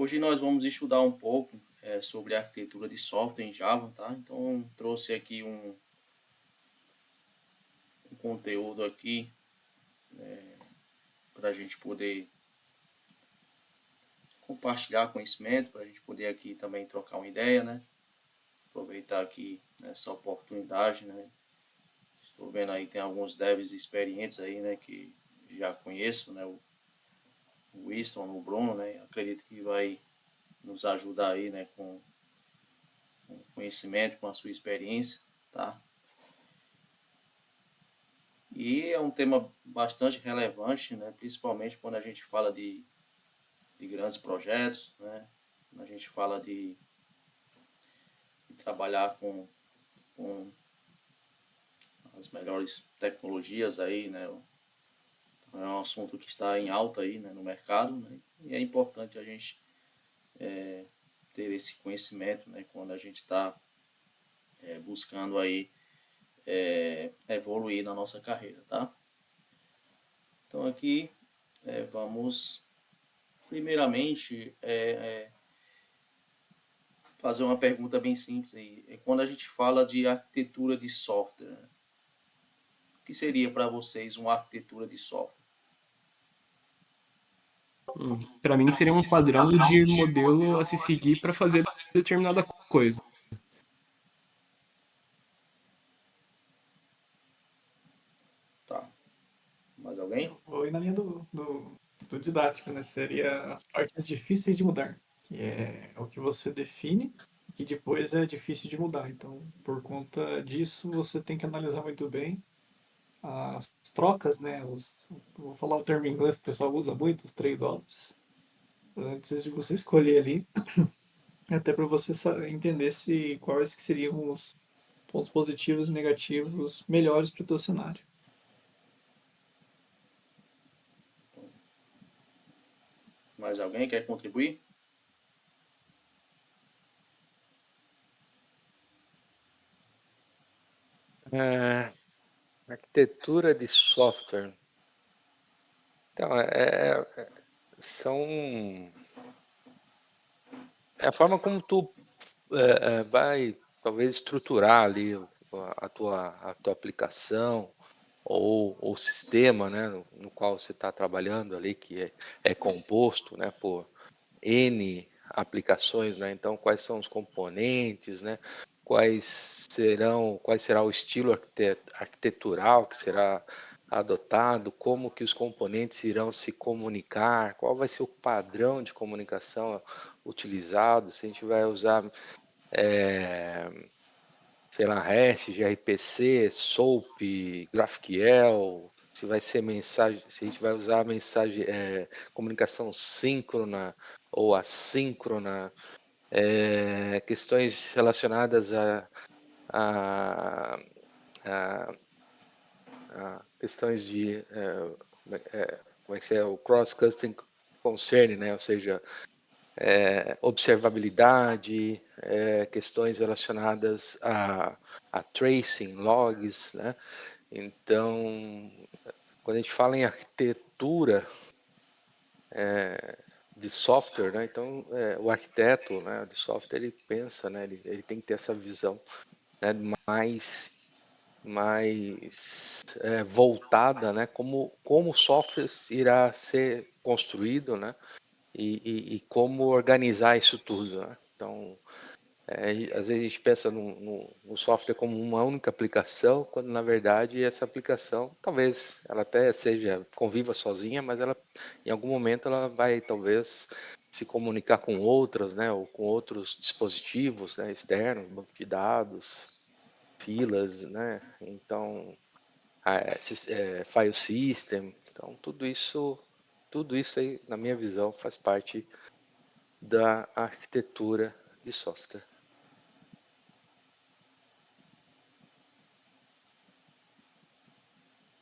Hoje nós vamos estudar um pouco sobre a arquitetura de software em Java, tá? Então trouxe aqui um conteúdo aqui para a gente poder compartilhar conhecimento, para a gente poder aqui também trocar uma ideia, né? Aproveitar aqui essa oportunidade, né? Estou vendo aí tem alguns devs experientes aí, né? Que já conheço, né? O Winston, o Bruno, né? Acredito que vai nos ajudar aí, né? Com conhecimento, com a sua experiência, tá? E é um tema bastante relevante, né? Principalmente quando a gente fala de grandes projetos, né? Quando a gente fala de trabalhar com as melhores tecnologias aí, né? É um assunto que está em alta aí, né, no mercado, né? E é importante a gente ter esse conhecimento, né? Quando a gente está buscando aí evoluir na nossa carreira, tá? Então aqui vamos primeiramente fazer uma pergunta bem simples aí. Quando a gente fala de arquitetura de software, né? O que seria para vocês uma arquitetura de software? Para mim seria um padrão de modelo a se seguir para fazer determinada coisa. Tá. Mais alguém? Eu vou ir na linha do didático, né? Seria as partes difíceis de mudar, que é o que você define, que depois é difícil de mudar. Então, por conta disso, você tem que analisar muito bem as trocas, né? Vou falar o termo em inglês que o pessoal usa muito, os trade-offs, antes de você escolher ali, até para você entender se quais que seriam os pontos positivos e negativos melhores para o teu cenário. Mais alguém quer contribuir? É, arquitetura de software. Então, são é a forma como tu vai talvez estruturar ali a tua aplicação ou sistema, né, no qual você está trabalhando ali, que é composto, né, por N aplicações, né? Então, quais são os componentes, né? Quais será o estilo arquitetural que será adotado, como que os componentes irão se comunicar, qual vai ser o padrão de comunicação utilizado, se a gente vai usar, sei lá, REST, gRPC, SOAP, GraphQL, se vai ser mensagem, se a gente vai usar mensagem, comunicação síncrona ou assíncrona, questões relacionadas a, a- a questões de como é que é o cross-cutting concern, né? Ou seja, observabilidade, questões relacionadas a tracing, logs, né? Então, quando a gente fala em arquitetura de software, né? Então, o arquiteto, né, de software, ele pensa, né, ele tem que ter essa visão, né, mais voltada, né, como o software irá ser construído, né, e como organizar isso tudo, né? Então, às vezes a gente pensa no software como uma única aplicação, quando na verdade essa aplicação, talvez ela até conviva sozinha, mas ela, em algum momento, ela vai talvez se comunicar com outras, né, ou com outros dispositivos, né, externos, banco de dados, filas, né, então, file system, então tudo isso aí, na minha visão, faz parte da arquitetura de software.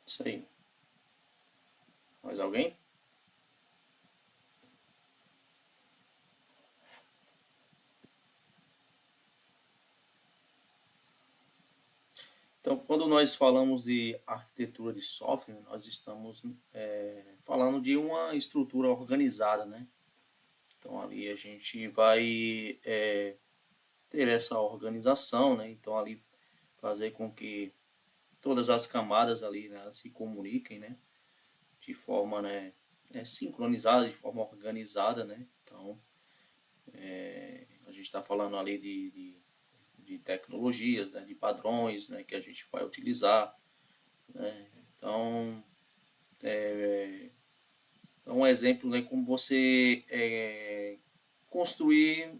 Isso aí. Mais alguém? Então, quando nós falamos de arquitetura de software, nós estamos falando de uma estrutura organizada, né? Então ali a gente vai ter essa organização, né? Então ali fazer com que todas as camadas ali, né, se comuniquem, né? De forma, né, sincronizada, de forma organizada, né? Então a gente está falando ali de tecnologias, né, de padrões, né, que a gente vai utilizar, né? Então um exemplo, né, como você construir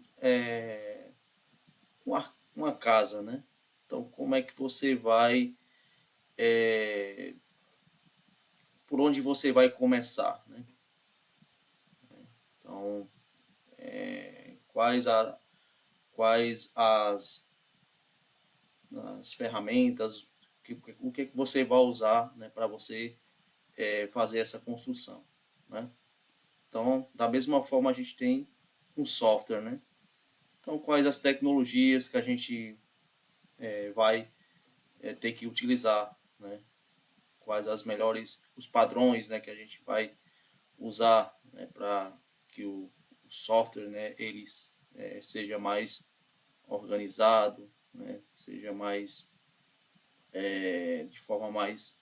uma casa, né? Então, como é que você vai, por onde você vai começar, né? Então, quais, quais as ferramentas, o que você vai usar, né, para você fazer essa construção, né? Então, da mesma forma, a gente tem um software, né? Então, quais as tecnologias que a gente vai ter que utilizar, né? Quais as melhores, os padrões, né, que a gente vai usar, né, para que o software, né, ele seja mais organizado, né, seja mais de forma mais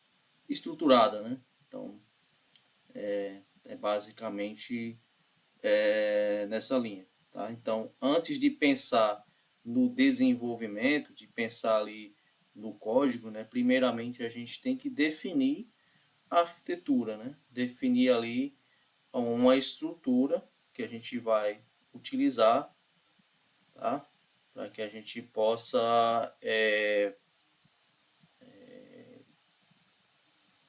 estruturada, né? Então é basicamente nessa linha, tá? Então antes de pensar no desenvolvimento, de pensar ali no código, né, primeiramente a gente tem que definir a arquitetura, né? Definir ali uma estrutura que a gente vai utilizar, tá? Para que a gente possa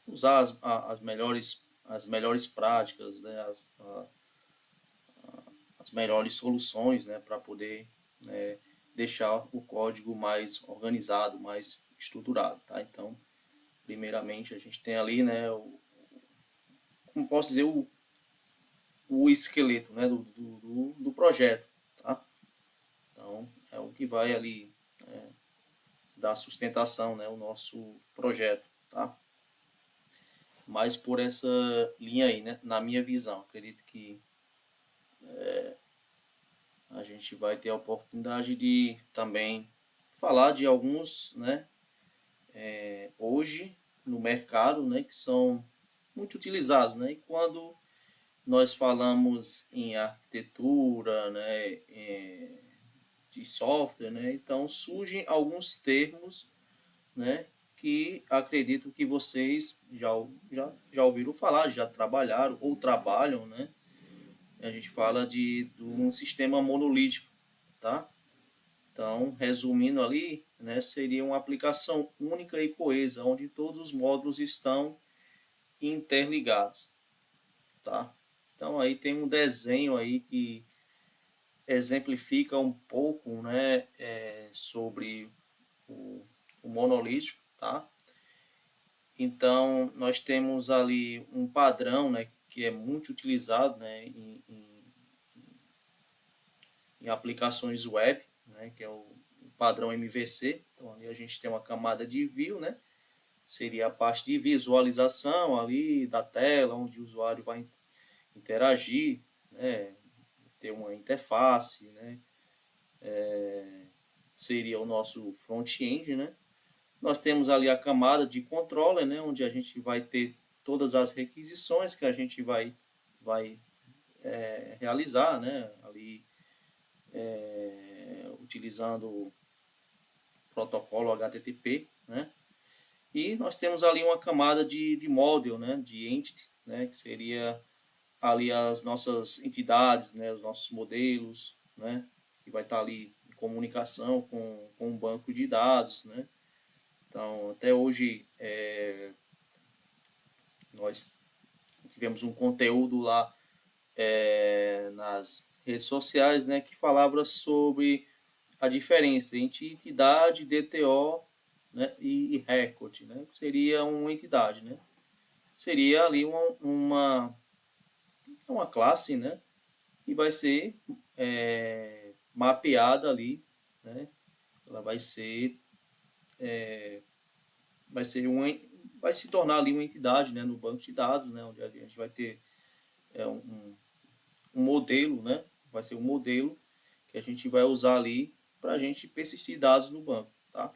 usar as melhores práticas, né? As melhores soluções, né? Para poder, né, deixar o código mais organizado, mais estruturado, tá? Então, primeiramente a gente tem ali, né? Como posso dizer, o esqueleto, né, do projeto, tá? Então, é o que vai ali dar sustentação, né, ao nosso projeto, tá? Mas por essa linha aí, né, na minha visão, acredito que a gente vai ter a oportunidade de também falar de alguns, né, hoje no mercado, né, que são muito utilizados, né? E quando nós falamos em arquitetura, né, de software, né? Então surgem alguns termos, né, que acredito que vocês já ouviram falar, já trabalharam ou trabalham, né? A gente fala de um sistema monolítico, tá? Então, resumindo ali, né, seria uma aplicação única e coesa, onde todos os módulos estão interligados, tá? Então aí tem um desenho aí que exemplifica um pouco, né, sobre o monolítico, tá? Então, nós temos ali um padrão, né, que é muito utilizado, né, em aplicações web, né, que é o padrão MVC. Então, ali a gente tem uma camada de view, né, seria a parte de visualização ali da tela, onde o usuário vai interagir, né, ter uma interface, né, seria o nosso front-end, né. Nós temos ali a camada de controller, né, onde a gente vai ter todas as requisições que a gente vai realizar, né, ali utilizando o protocolo HTTP, né. E nós temos ali uma camada de model, né, de entity, né, que seria ali as nossas entidades, né, os nossos modelos, né, que vai estar ali em comunicação com um banco de dados, né. Então, até hoje, nós tivemos um conteúdo lá nas redes sociais, né, que falava sobre a diferença entre entidade, DTO, né, e record, né, que seria uma entidade, né. Seria ali uma classe, né, e vai ser mapeada ali, né, ela vai ser uma, vai se tornar ali uma entidade, né, no banco de dados, né, onde a gente vai ter um modelo, né, vai ser um modelo que a gente vai usar ali para a gente persistir dados no banco, tá?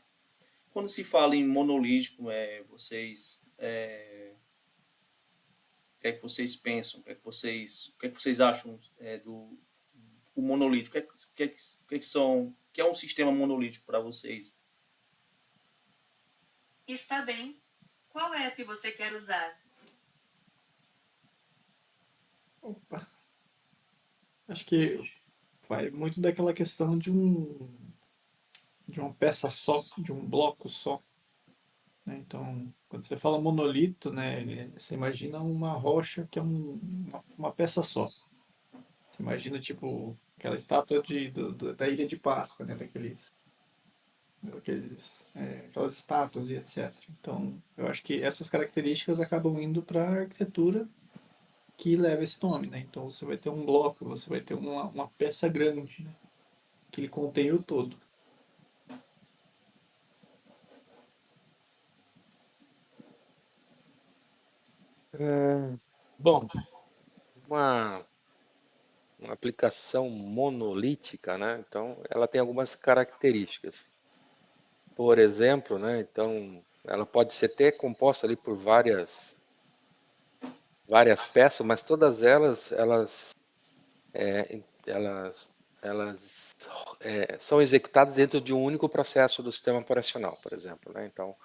Quando se fala em monolítico, o que é que vocês pensam? O que é que vocês acham do o monolítico? O que é um sistema monolítico para vocês? Está bem. Qual app você quer usar? Opa, acho que vai muito daquela questão de uma peça só, de um bloco só, né? Então, quando você fala monolito, né, você imagina uma rocha que é uma peça só. Você imagina, tipo, aquela estátua da Ilha de Páscoa, né, aquelas estátuas e etc. Então, eu acho que essas características acabam indo para a arquitetura que leva esse nome, né? Então, você vai ter um bloco, você vai ter uma peça grande, né, que ele contém o todo. Bom, uma, uma aplicação monolítica, né? Então, ela tem algumas características. Por exemplo, né? Então, ela pode ser até composta ali por várias peças, mas todas elas, são executadas dentro de um único processo do sistema operacional, por exemplo, né? Então,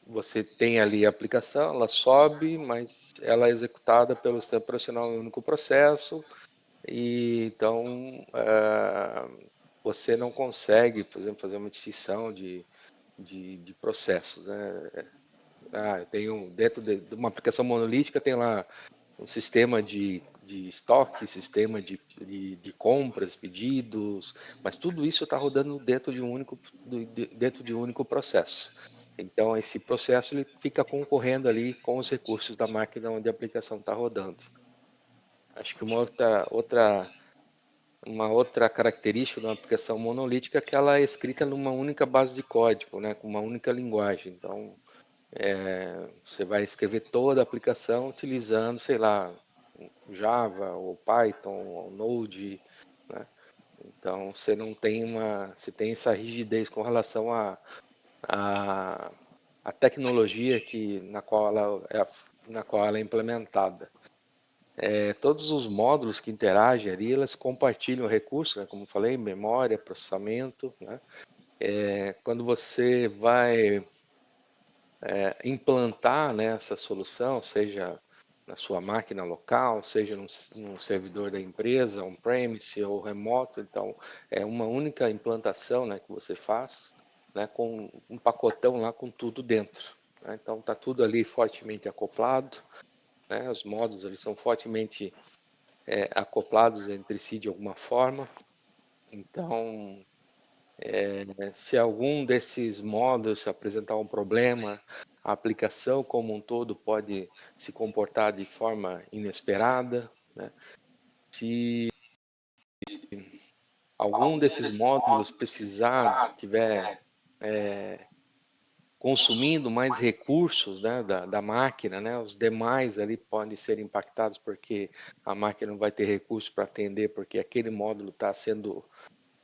você tem ali a aplicação, ela sobe, mas ela é executada pelo sistema operacional em um único processo, e então você não consegue, por exemplo, fazer uma distinção de processos, né? Eu tenho dentro de uma aplicação monolítica tem lá um sistema de estoque, sistema de compras, pedidos, mas tudo isso está rodando dentro de um único processo. Então, esse processo ele fica concorrendo ali com os recursos da máquina onde a aplicação está rodando. Acho que uma outra característica de uma aplicação monolítica é que ela é escrita numa única base de código, né, com uma única linguagem. Então, você vai escrever toda a aplicação utilizando, sei lá, Java ou Python ou Node, né? Então você não tem você tem essa rigidez com relação a, a tecnologia na qual ela é implementada. Todos os módulos que interagem ali, elas compartilham recursos, né? Como falei, memória, processamento, né? Quando você vai implantar, né, essa solução, seja na sua máquina local, seja num servidor da empresa, on-premise ou remoto. Então, é uma única implantação, né, que você faz, né, com um pacotão lá com tudo dentro, né? Então, está tudo ali fortemente acoplado, né? Os módulos eles são fortemente acoplados entre si de alguma forma. Então, se algum desses módulos apresentar um problema, a aplicação como um todo pode se comportar de forma inesperada, né? Se algum desses módulos tiver consumindo mais recursos, né, da máquina, né, os demais ali podem ser impactados porque a máquina não vai ter recursos para atender, porque aquele módulo está sendo,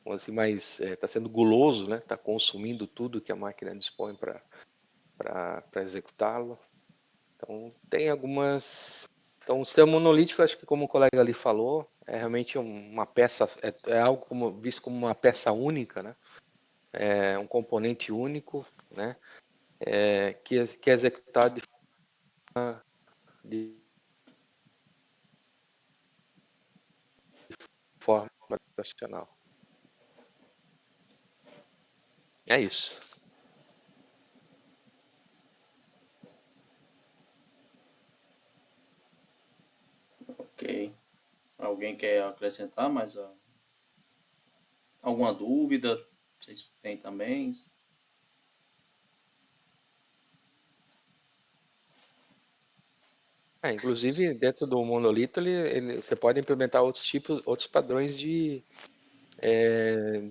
vamos dizer, está sendo guloso, né, está consumindo tudo que a máquina dispõe para executá-lo. Então, tem algumas. Então, o sistema monolítico, acho que como o colega ali falou, é realmente uma peça, é algo visto como uma peça única, né? É um componente único, né? Que é executado de forma operacional. É isso. Ok. Alguém quer acrescentar mais alguma dúvida? Vocês têm também? Inclusive, dentro do monolito, você pode implementar outros padrões de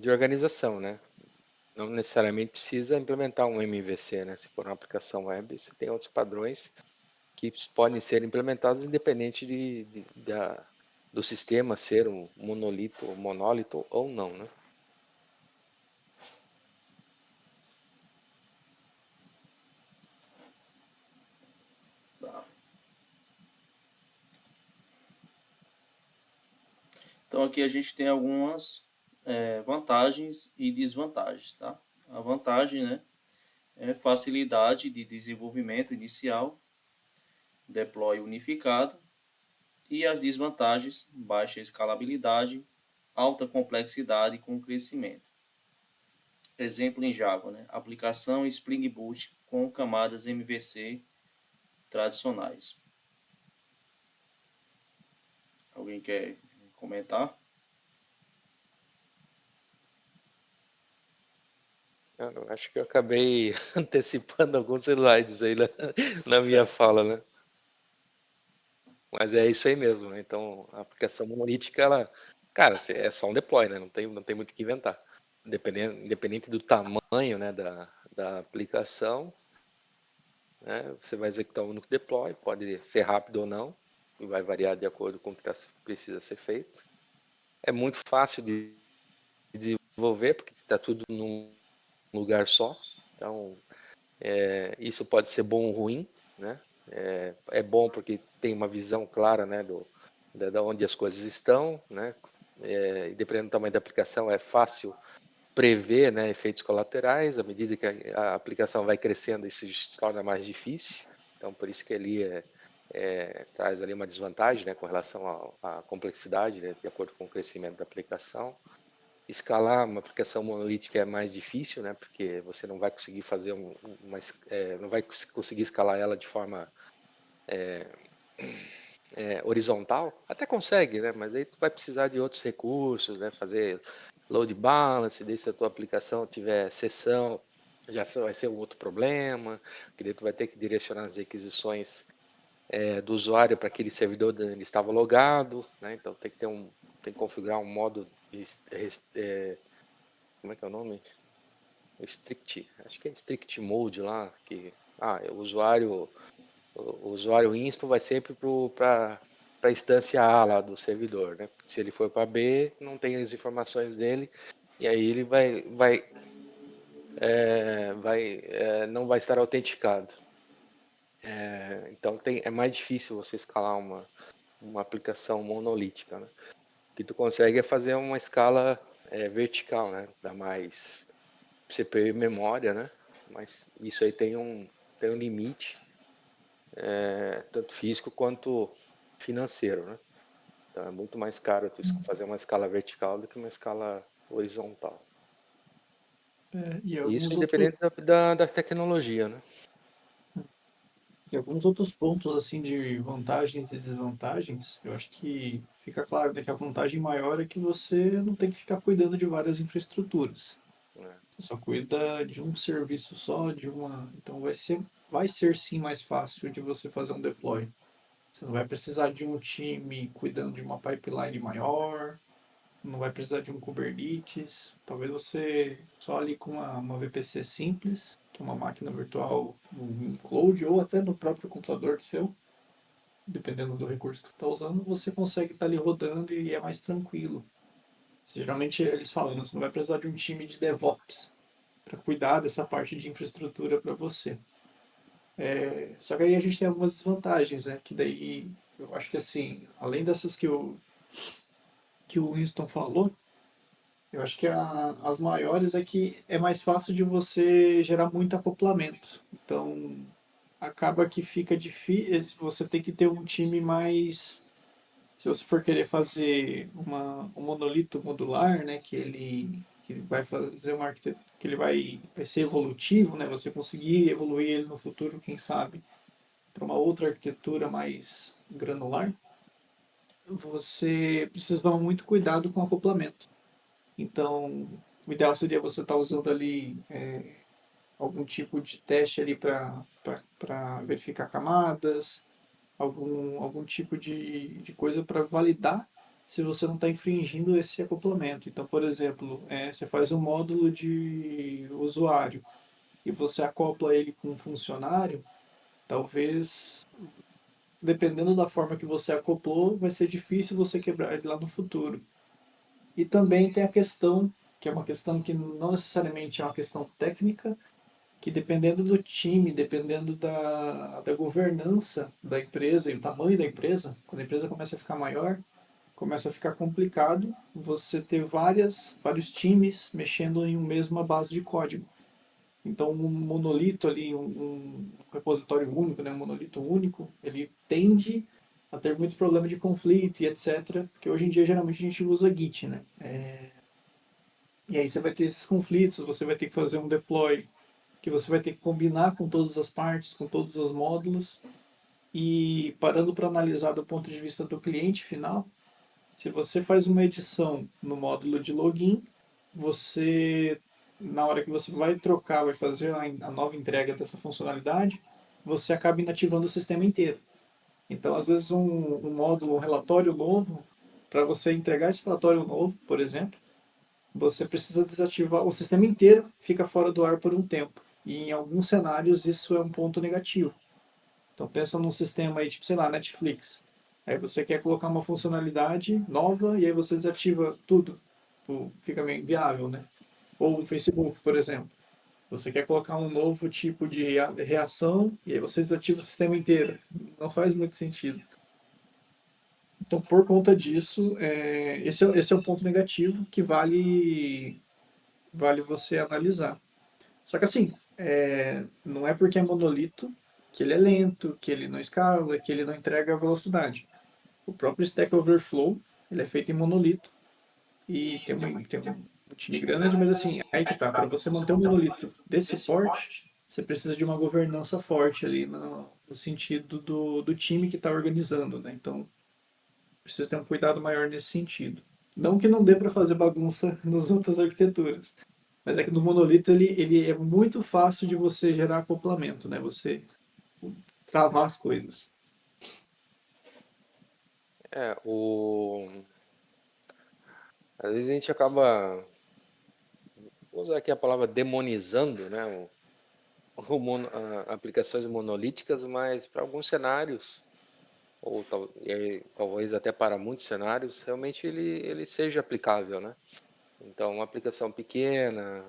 organização, né? Não necessariamente precisa implementar um MVC, né? Se for uma aplicação web, você tem outros padrões que podem ser implementadas independente do sistema ser um monólito ou não, né? Tá. Então aqui a gente tem algumas vantagens e desvantagens, tá? A vantagem, né, é facilidade de desenvolvimento inicial, deploy unificado, e as desvantagens, baixa escalabilidade, alta complexidade com crescimento. Exemplo em Java, né? Aplicação Spring Boot com camadas MVC tradicionais. Alguém quer comentar? Eu acho que eu acabei antecipando alguns slides aí na minha fala, né? Mas é isso aí mesmo, né? Então, a aplicação monolítica, ela, cara, é só um deploy, né? Não tem muito o que inventar. Independente do tamanho, né, da aplicação, né, você vai executar um único deploy, pode ser rápido ou não, e vai variar de acordo com o que precisa ser feito. É muito fácil de desenvolver, porque está tudo num lugar só. Então, isso pode ser bom ou ruim, né? É bom porque tem uma visão clara, né, da onde as coisas estão, né? E dependendo do tamanho da aplicação, é fácil prever, né, efeitos colaterais. À medida que a aplicação vai crescendo, isso se torna mais difícil. Então, por isso que ali traz ali uma desvantagem, né, com relação à complexidade, né, de acordo com o crescimento da aplicação. Escalar uma aplicação monolítica é mais difícil, né? Porque você não vai conseguir fazer não vai conseguir escalar ela de forma horizontal. Até consegue, né? Mas aí tu vai precisar de outros recursos, né? Fazer load balance, daí se a tua aplicação tiver sessão, já vai ser um outro problema, que daí tu vai ter que direcionar as requisições do usuário para aquele servidor onde ele estava logado, né? Então tem que configurar um modo como é que é o nome? Acho que é strict mode lá, que o usuário instance vai sempre para a instância A lá do servidor, né? Se ele for para B, não tem as informações dele, e aí ele não vai estar autenticado. Então é mais difícil você escalar uma aplicação monolítica, né? O que tu consegue é fazer uma escala vertical, né? Dá mais CPU e memória, né? Mas isso aí tem um limite, tanto físico quanto financeiro, né? Então é muito mais caro tu fazer uma escala vertical do que uma escala horizontal. E Isso alguns outros, independente da tecnologia, né? e alguns outros pontos assim de vantagens e desvantagens, eu acho que fica claro, né, que a vantagem maior é que você não tem que ficar cuidando de várias infraestruturas. É, Você só cuida de um serviço só, então vai ser sim mais fácil de você fazer um deploy. Você não vai precisar de um time cuidando de uma pipeline maior, não vai precisar de um Kubernetes. Talvez você só ali com uma VPC simples, que é uma máquina virtual no cloud ou até no próprio computador seu, dependendo do recurso que você está usando, você consegue estar ali rodando e é mais tranquilo. Geralmente eles falam, né, você não vai precisar de um time de DevOps para cuidar dessa parte de infraestrutura para você. Só que aí a gente tem algumas desvantagens, né? Que daí eu acho que assim, além dessas que o Winston falou, eu acho que as maiores é que é mais fácil de você gerar muito acoplamento. Então, acaba que fica difícil, você tem que ter um time mais. Se você for querer fazer um monolito modular, né, que vai fazer uma arquitetura, que ele vai ser evolutivo, né, você conseguir evoluir ele no futuro, quem sabe, para uma outra arquitetura mais granular, você precisa tomar muito cuidado com o acoplamento. Então, o ideal seria você estar usando ali algum tipo de teste ali para verificar camadas, algum tipo de coisa para validar se você não está infringindo esse acoplamento. Então, por exemplo, você faz um módulo de usuário e você acopla ele com um funcionário, talvez dependendo da forma que você acoplou, vai ser difícil você quebrar ele lá no futuro. E também tem a questão, que é uma questão que não necessariamente é uma questão técnica, que dependendo do time, dependendo da governança da empresa e o tamanho da empresa, quando a empresa começa a ficar maior, começa a ficar complicado você ter vários times mexendo em uma mesma base de código. Então, um monolito ali, um repositório único, né, um monolito único, ele tende a ter muito problema de conflito e etc. Porque hoje em dia, geralmente, a gente usa Git, né? E aí você vai ter esses conflitos, você vai ter que fazer um deploy, que você vai ter que combinar com todas as partes, com todos os módulos. E parando para analisar do ponto de vista do cliente final, se você faz uma edição no módulo de login, você, na hora que você vai trocar, vai fazer a nova entrega dessa funcionalidade, você acaba inativando o sistema inteiro. Então, às vezes, um módulo, um relatório novo, para você entregar esse relatório novo, por exemplo, você precisa desativar, o sistema inteiro fica fora do ar por um tempo. E em alguns cenários isso é um ponto negativo. Então pensa num sistema aí, tipo, sei lá, Netflix. Aí você quer colocar uma funcionalidade nova e aí você desativa tudo. Tipo, fica meio inviável, né? Ou o Facebook, por exemplo. Você quer colocar um novo tipo de reação e aí você desativa o sistema inteiro. Não faz muito sentido. Então, por conta disso, esse é o ponto negativo que vale você analisar. Só que assim, não é porque é monolito que ele é lento, que ele não escala, que ele não entrega velocidade. O próprio Stack Overflow, ele é feito em monolito e tem um time grande, mas assim, aí que tá, para você manter um monolito desse porte, você precisa de uma governança forte ali no sentido do time que está organizando, né? Então, precisa ter um cuidado maior nesse sentido. Não que não dê para fazer bagunça nas outras arquiteturas, mas é que no monolito ele é muito fácil de você gerar acoplamento, né? Você travar as coisas. O... Às vezes a gente acaba, vou usar aqui a palavra demonizando, né? Aplicações monolíticas, mas para alguns cenários, e aí, talvez até para muitos cenários, realmente ele seja aplicável, né? Então, uma aplicação pequena,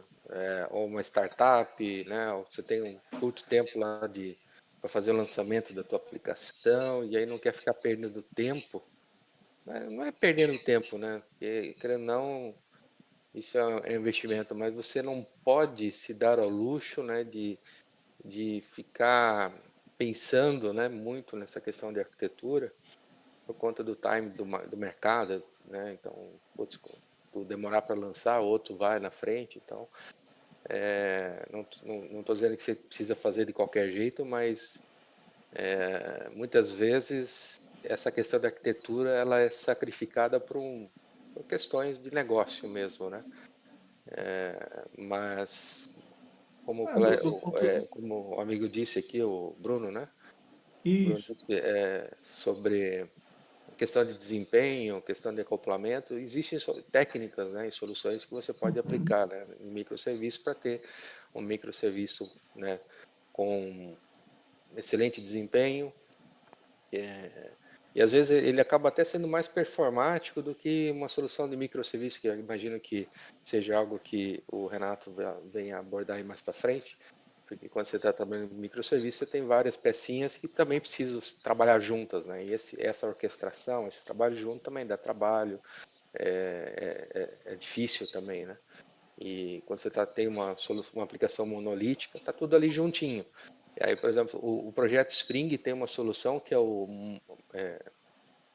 ou uma startup, né? Ou você tem um curto tempo lá para fazer o lançamento da tua aplicação e aí não quer ficar perdendo tempo, né? Não é perdendo tempo, né? Porque, querendo ou não, isso é um investimento, mas você não pode se dar ao luxo, né? De ficar pensando, né? Muito nessa questão de arquitetura por conta do time do mercado, né? Então, putz, tu demorar para lançar, outro vai na frente, então não estou dizendo que você precisa fazer de qualquer jeito, mas muitas vezes essa questão da arquitetura ela é sacrificada por questões de negócio mesmo, né? Mas Ah, do ponto. como o amigo disse aqui, o Bruno, né? O Bruno Isso. disse sobre questão de desempenho, questão de acoplamento, existem técnicas, né, e soluções que você pode Uhum. aplicar, né, em microserviço para ter um microserviço, né, com excelente desempenho, e às vezes ele acaba até sendo mais performático do que uma solução de microserviço, que eu imagino que seja algo que o Renato venha abordar aí mais para frente, porque quando você está trabalhando em microserviço, você tem várias pecinhas que também precisam trabalhar juntas, né? E essa orquestração, esse trabalho junto também dá trabalho, é difícil também, né? E quando você tem uma aplicação monolítica, está tudo ali juntinho. E aí, por exemplo, o projeto Spring tem uma solução que é o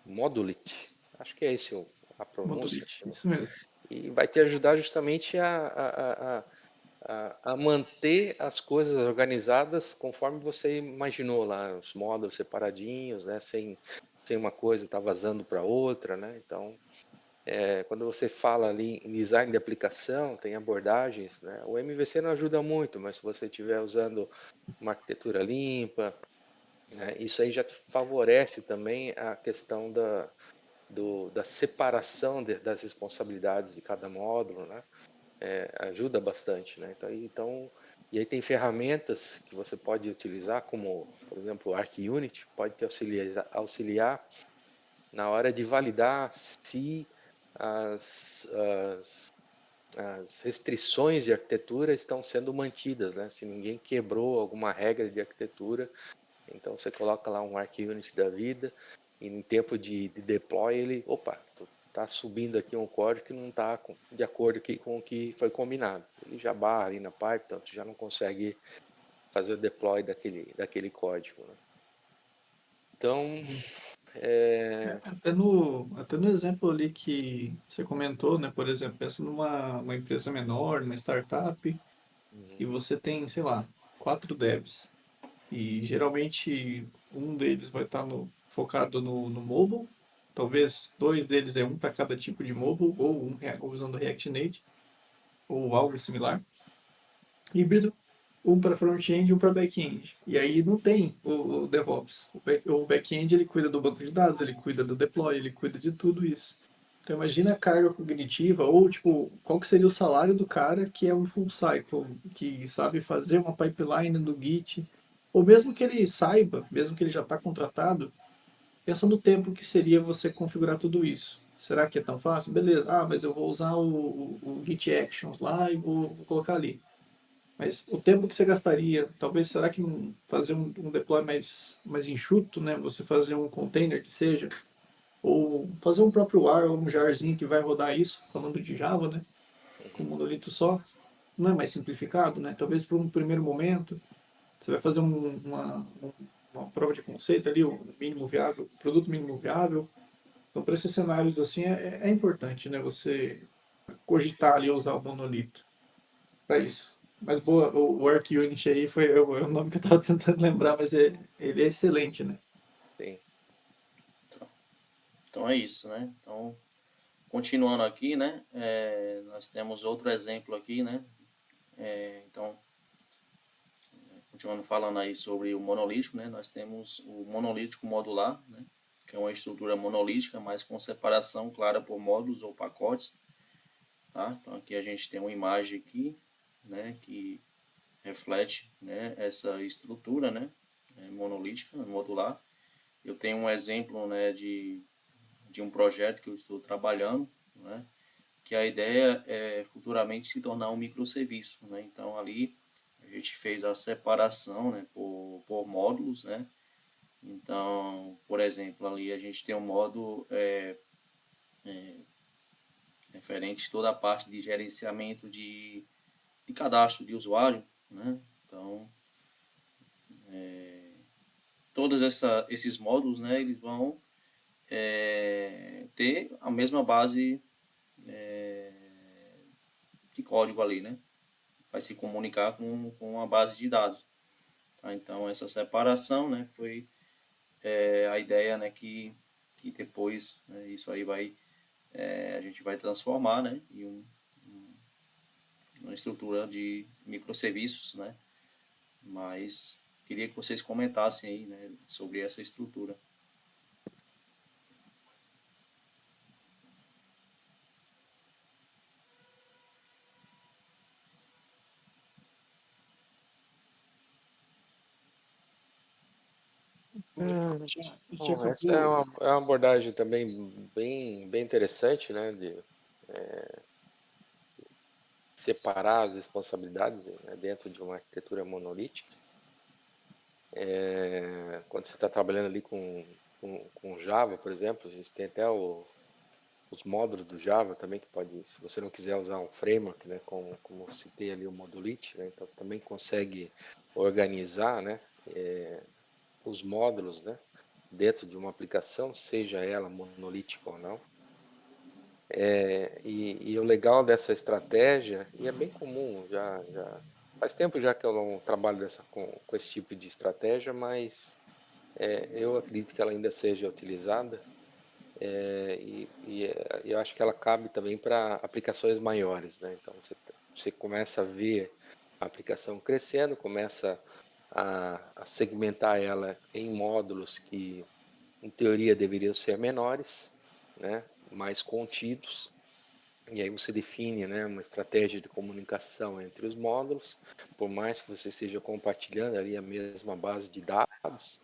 Modulit, acho que é esse a pronúncia, Monolith. Isso mesmo. e vai te ajudar justamente a manter as coisas organizadas conforme você imaginou lá, os módulos separadinhos, né, sem uma coisa estar vazando para outra, né? Então, quando você fala ali em design de aplicação, tem abordagens, né? O MVC não ajuda muito, mas se você estiver usando uma arquitetura limpa, né, isso aí já favorece também a questão da separação das responsabilidades de cada módulo, né? Ajuda bastante, né? Então E aí tem ferramentas que você pode utilizar, como, por exemplo, o ArcUnit, pode te auxiliar na hora de validar se as, as, as restrições de arquitetura estão sendo mantidas, né? Se ninguém quebrou alguma regra de arquitetura, então você coloca lá um ArcUnit da vida e em tempo de deploy ele, opa, tá subindo aqui um código que não está de acordo aqui com o que foi combinado. Ele já barra ali na pipe, então tu já não consegue fazer o deploy daquele código, né? Então, Até no exemplo ali que você comentou, né? Por exemplo, pensa numa uma empresa menor, uma startup, e você tem, sei lá, 4 devs. E geralmente um deles vai estar focado no mobile, talvez 2 deles é um para cada tipo de mobile, ou usando React Native, ou algo similar. Híbrido, um para front-end e um para back-end. E aí não tem o DevOps. O back-end ele cuida do banco de dados, ele cuida do deploy, ele cuida de tudo isso. Então imagina a carga cognitiva, ou tipo, qual que seria o salário do cara que é um full cycle, que sabe fazer uma pipeline no Git, ou mesmo que ele saiba, mesmo que ele já está contratado, pensa no tempo que seria você configurar tudo isso. Será que é tão fácil? Beleza, mas eu vou usar o Git Actions lá e vou colocar ali. Mas o tempo que você gastaria, talvez, será que fazer um deploy mais enxuto, né? Você fazer um container que seja, ou fazer um próprio WAR ou um jarzinho que vai rodar isso, falando de Java, né? Com monolito só, não é mais simplificado, né? Talvez por um primeiro momento, você vai fazer uma prova de conceito ali, o mínimo viável, produto mínimo viável. Então, para esses cenários assim, é importante, né? Você cogitar ali usar o monolito para isso. Mas boa, o ArcUnit aí é o nome que eu estava tentando lembrar, mas ele é excelente, né? tem. Então é isso, né? Então, continuando aqui, né? Nós temos outro exemplo aqui, né? Então, continuando falando aí sobre o monolítico, né? Nós temos o monolítico modular, né? Que é uma estrutura monolítica, mas com separação clara por módulos ou pacotes, tá? Então aqui a gente tem uma imagem aqui, né? Que reflete, né? Essa estrutura, né? Monolítica, modular. Eu tenho um exemplo, né? De um projeto que eu estou trabalhando, né? Que a ideia é futuramente se tornar um microserviço, né? Então ali a gente fez a separação, né, por módulos, né? Então, por exemplo, ali a gente tem um módulo referente a toda a parte de gerenciamento de cadastro de usuário, né? Então, todos esses módulos, né, eles vão ter a mesma base de código ali, né? Vai se comunicar com a base de dados. Tá? Então, essa separação, né, foi a ideia, né, que depois, né, isso aí a gente vai transformar, né, em uma estrutura de microserviços, né, mas queria que vocês comentassem aí, né, sobre essa estrutura. A gente Bom, essa é acabou. uma abordagem também bem interessante, né? De separar as responsabilidades, né, dentro de uma arquitetura monolítica. Quando você está trabalhando ali com Java, por exemplo, a gente tem até os módulos do Java também, que pode, se você não quiser usar um framework, né, como citei ali o Modulite, né, então também consegue organizar, né, os módulos, né, dentro de uma aplicação, seja ela monolítica ou não. E o legal dessa estratégia, e é bem comum, já faz tempo já que eu não trabalho com esse tipo de estratégia, mas eu acredito que ela ainda seja utilizada, eu acho que ela cabe também para aplicações maiores, né? Então você começa a ver a aplicação crescendo, começa a segmentar ela em módulos que, em teoria, deveriam ser menores, né? Mais contidos, E aí você define, né, uma estratégia de comunicação entre os módulos, por mais que você esteja compartilhando ali a mesma base de dados,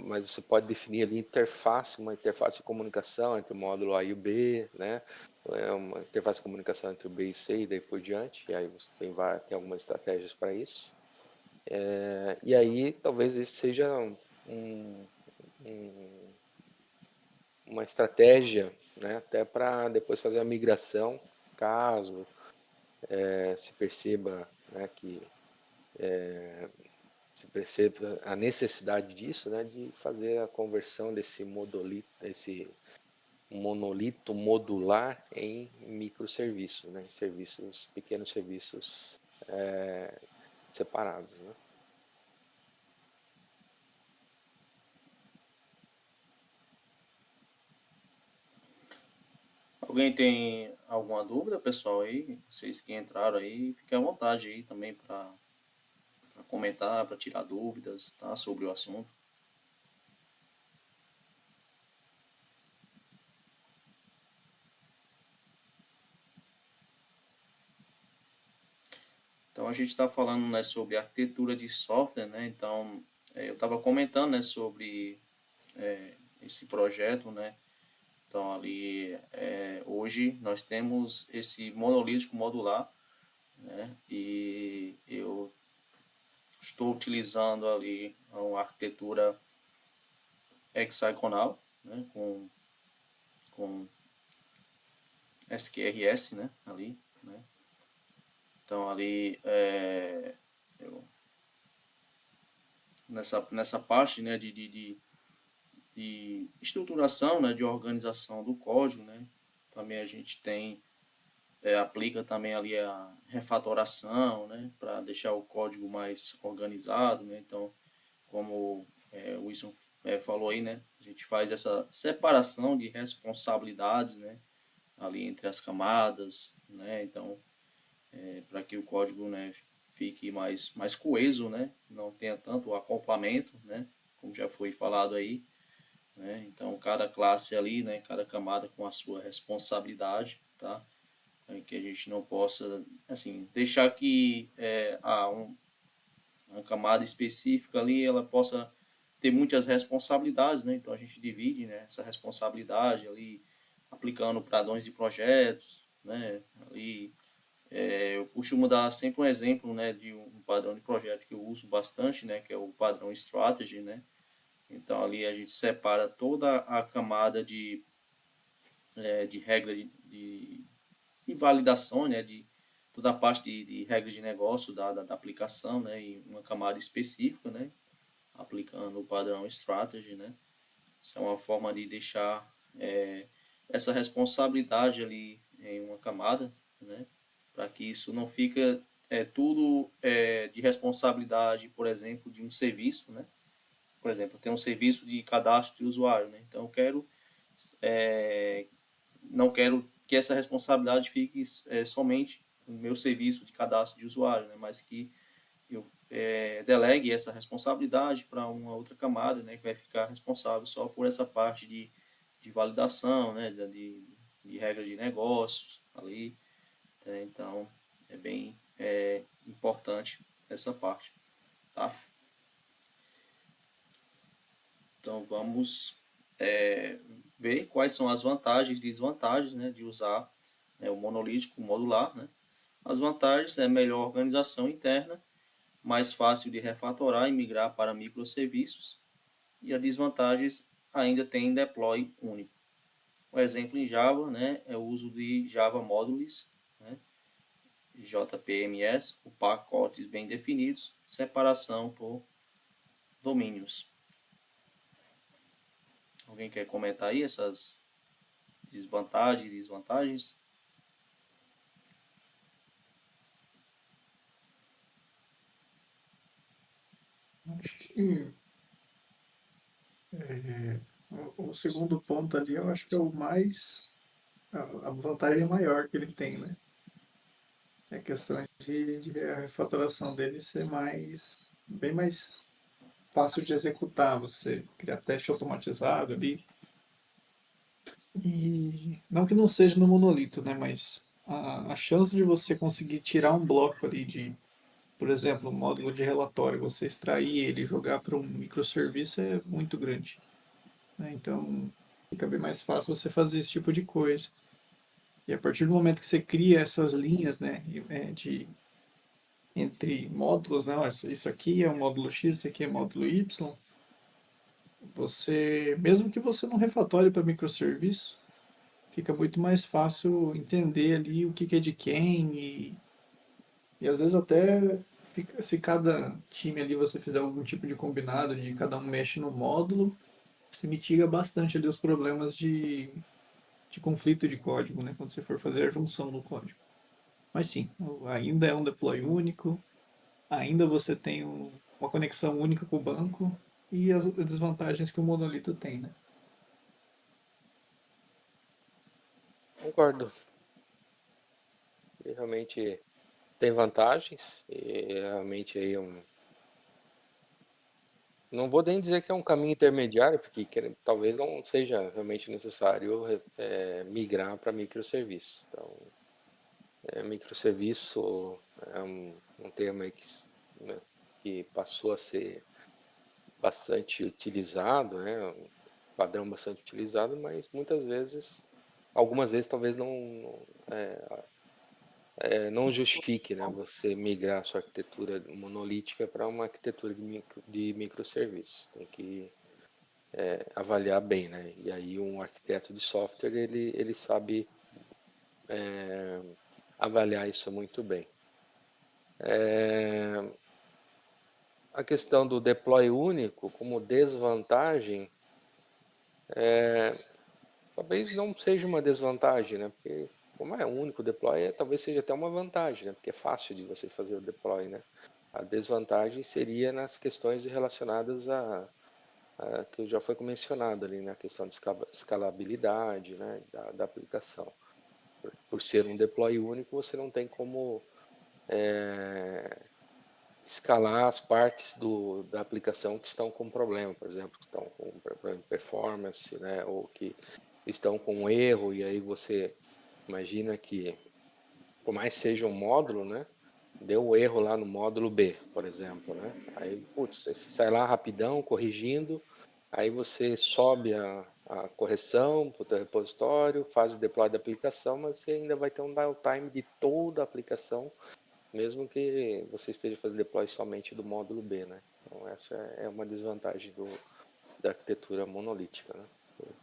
mas você pode definir ali uma interface de comunicação entre o módulo A e o B, né, uma interface de comunicação entre o B e C e daí por diante, e aí você tem algumas estratégias para isso. E aí talvez esse seja um- uma estratégia, né, até para depois fazer a migração, caso se perceba, né, que se perceba a necessidade disso, né, de fazer a conversão desse monolito modular em microserviços, né, em serviços, pequenos serviços separados, né. Alguém tem alguma dúvida, pessoal, aí? Vocês que entraram aí, fiquem à vontade aí também para comentar, para tirar dúvidas, tá, sobre o assunto. Então a gente está falando, né, sobre arquitetura de software, né? Então eu estava comentando, né, sobre esse projeto, né? Então ali hoje nós temos esse monolítico modular, né? E eu estou utilizando ali uma arquitetura hexagonal, né? Com SQRS, né? Ali, né? Então ali eu, nessa parte, né, de estruturação, né, de organização do código, né? Também a gente tem aplica também ali a refatoração, né, para deixar o código mais organizado, né? Então, como o Wilson falou aí, né, a gente faz essa separação de responsabilidades, né, ali entre as camadas, né? Então, para que o código, né, fique mais coeso, né, não tenha tanto acoplamento, né, como já foi falado aí, né? Então, cada classe ali, né, cada camada com a sua responsabilidade, tá? Que a gente não possa, assim, deixar que uma camada específica ali, ela possa ter muitas responsabilidades, né? Então, a gente divide, né, essa responsabilidade ali, aplicando padrões de projetos, né? Ali, eu costumo dar sempre um exemplo, né, de um padrão de projeto que eu uso bastante, né, que é o padrão Strategy, né? Então, ali a gente separa toda a camada de regra de validação, né, de toda a parte de regras de negócio da aplicação, né, em uma camada específica, né, aplicando o padrão Strategy, né. Isso é uma forma de deixar essa responsabilidade ali em uma camada, né, para que isso não fica tudo de responsabilidade, por exemplo, de um serviço, né. Por exemplo, tem um serviço de cadastro de usuário, né, então eu quero não quero que essa responsabilidade fique somente no meu serviço de cadastro de usuário, né, mas que eu delegue essa responsabilidade para uma outra camada, né, que vai ficar responsável só por essa parte de validação, né, de regra de negócios ali. Né, então, é bem importante essa parte, tá? Então, vamos ver quais são as vantagens e desvantagens, né, de usar o monolítico modular, né? As vantagens é melhor organização interna, mais fácil de refatorar e migrar para microserviços, e as desvantagens ainda tem deploy único. Um exemplo em Java, né, é o uso de Java Modules, né, JPMS, com pacotes bem definidos, separação por domínios. Alguém quer comentar aí essas desvantagens e desvantagens? Acho que o segundo ponto ali, eu acho que é o mais. A vantagem maior que ele tem, né? É a questão de a refatoração dele ser bem mais fácil de executar. Você criar teste automatizado ali, E não que não seja no monolito, né? Mas a chance de você conseguir tirar um bloco ali de, por exemplo, um módulo de relatório, você extrair ele e jogar para um microserviço é muito grande, né? Então fica bem mais fácil você fazer esse tipo de coisa. E a partir do momento que você cria essas linhas, né, de entre módulos, né? Olha, isso aqui é o módulo X, isso aqui é o módulo Y. Você, mesmo que você não refatório para microserviço, fica muito mais fácil entender ali o que que é de quem e às vezes até se cada time ali você fizer algum tipo de combinado de cada um mexe no módulo, você mitiga bastante ali os problemas de conflito de código, né? Quando você for fazer a junção do código. Mas sim, ainda é um deploy único, ainda você tem uma conexão única com o banco e as desvantagens que o monolito tem, né? Concordo. E realmente tem vantagens e realmente aí não vou nem dizer que é um caminho intermediário, porque talvez não seja realmente necessário migrar para microserviços. Então, microserviço é um termo aí né, que passou a ser bastante utilizado, né, um padrão bastante utilizado, mas muitas vezes, algumas vezes talvez não justifique, né, você migrar sua arquitetura monolítica para uma arquitetura de microserviços. Tem que avaliar bem, né? E aí um arquiteto de software ele sabe avaliar isso muito bem. A questão do deploy único como desvantagem, talvez não seja uma desvantagem, né? Porque como é um único deploy, talvez seja até uma vantagem, né? Porque é fácil de você fazer o deploy, né? A desvantagem seria nas questões relacionadas a que já foi mencionado ali na questão de escalabilidade, né, da aplicação. Por ser um deploy único, você não tem como escalar as partes da aplicação que estão com problema, por exemplo, que estão com problema de performance, né, ou que estão com um erro, e aí você imagina que, por mais seja um módulo, né, deu um erro lá no módulo B, por exemplo, né, aí, putz, você sai lá rapidão, corrigindo, aí você sobe a correção para o teu repositório, faz o deploy da aplicação, mas você ainda vai ter um downtime de toda a aplicação, mesmo que você esteja fazendo deploy somente do módulo B, né? Então essa é uma desvantagem da arquitetura monolítica, né?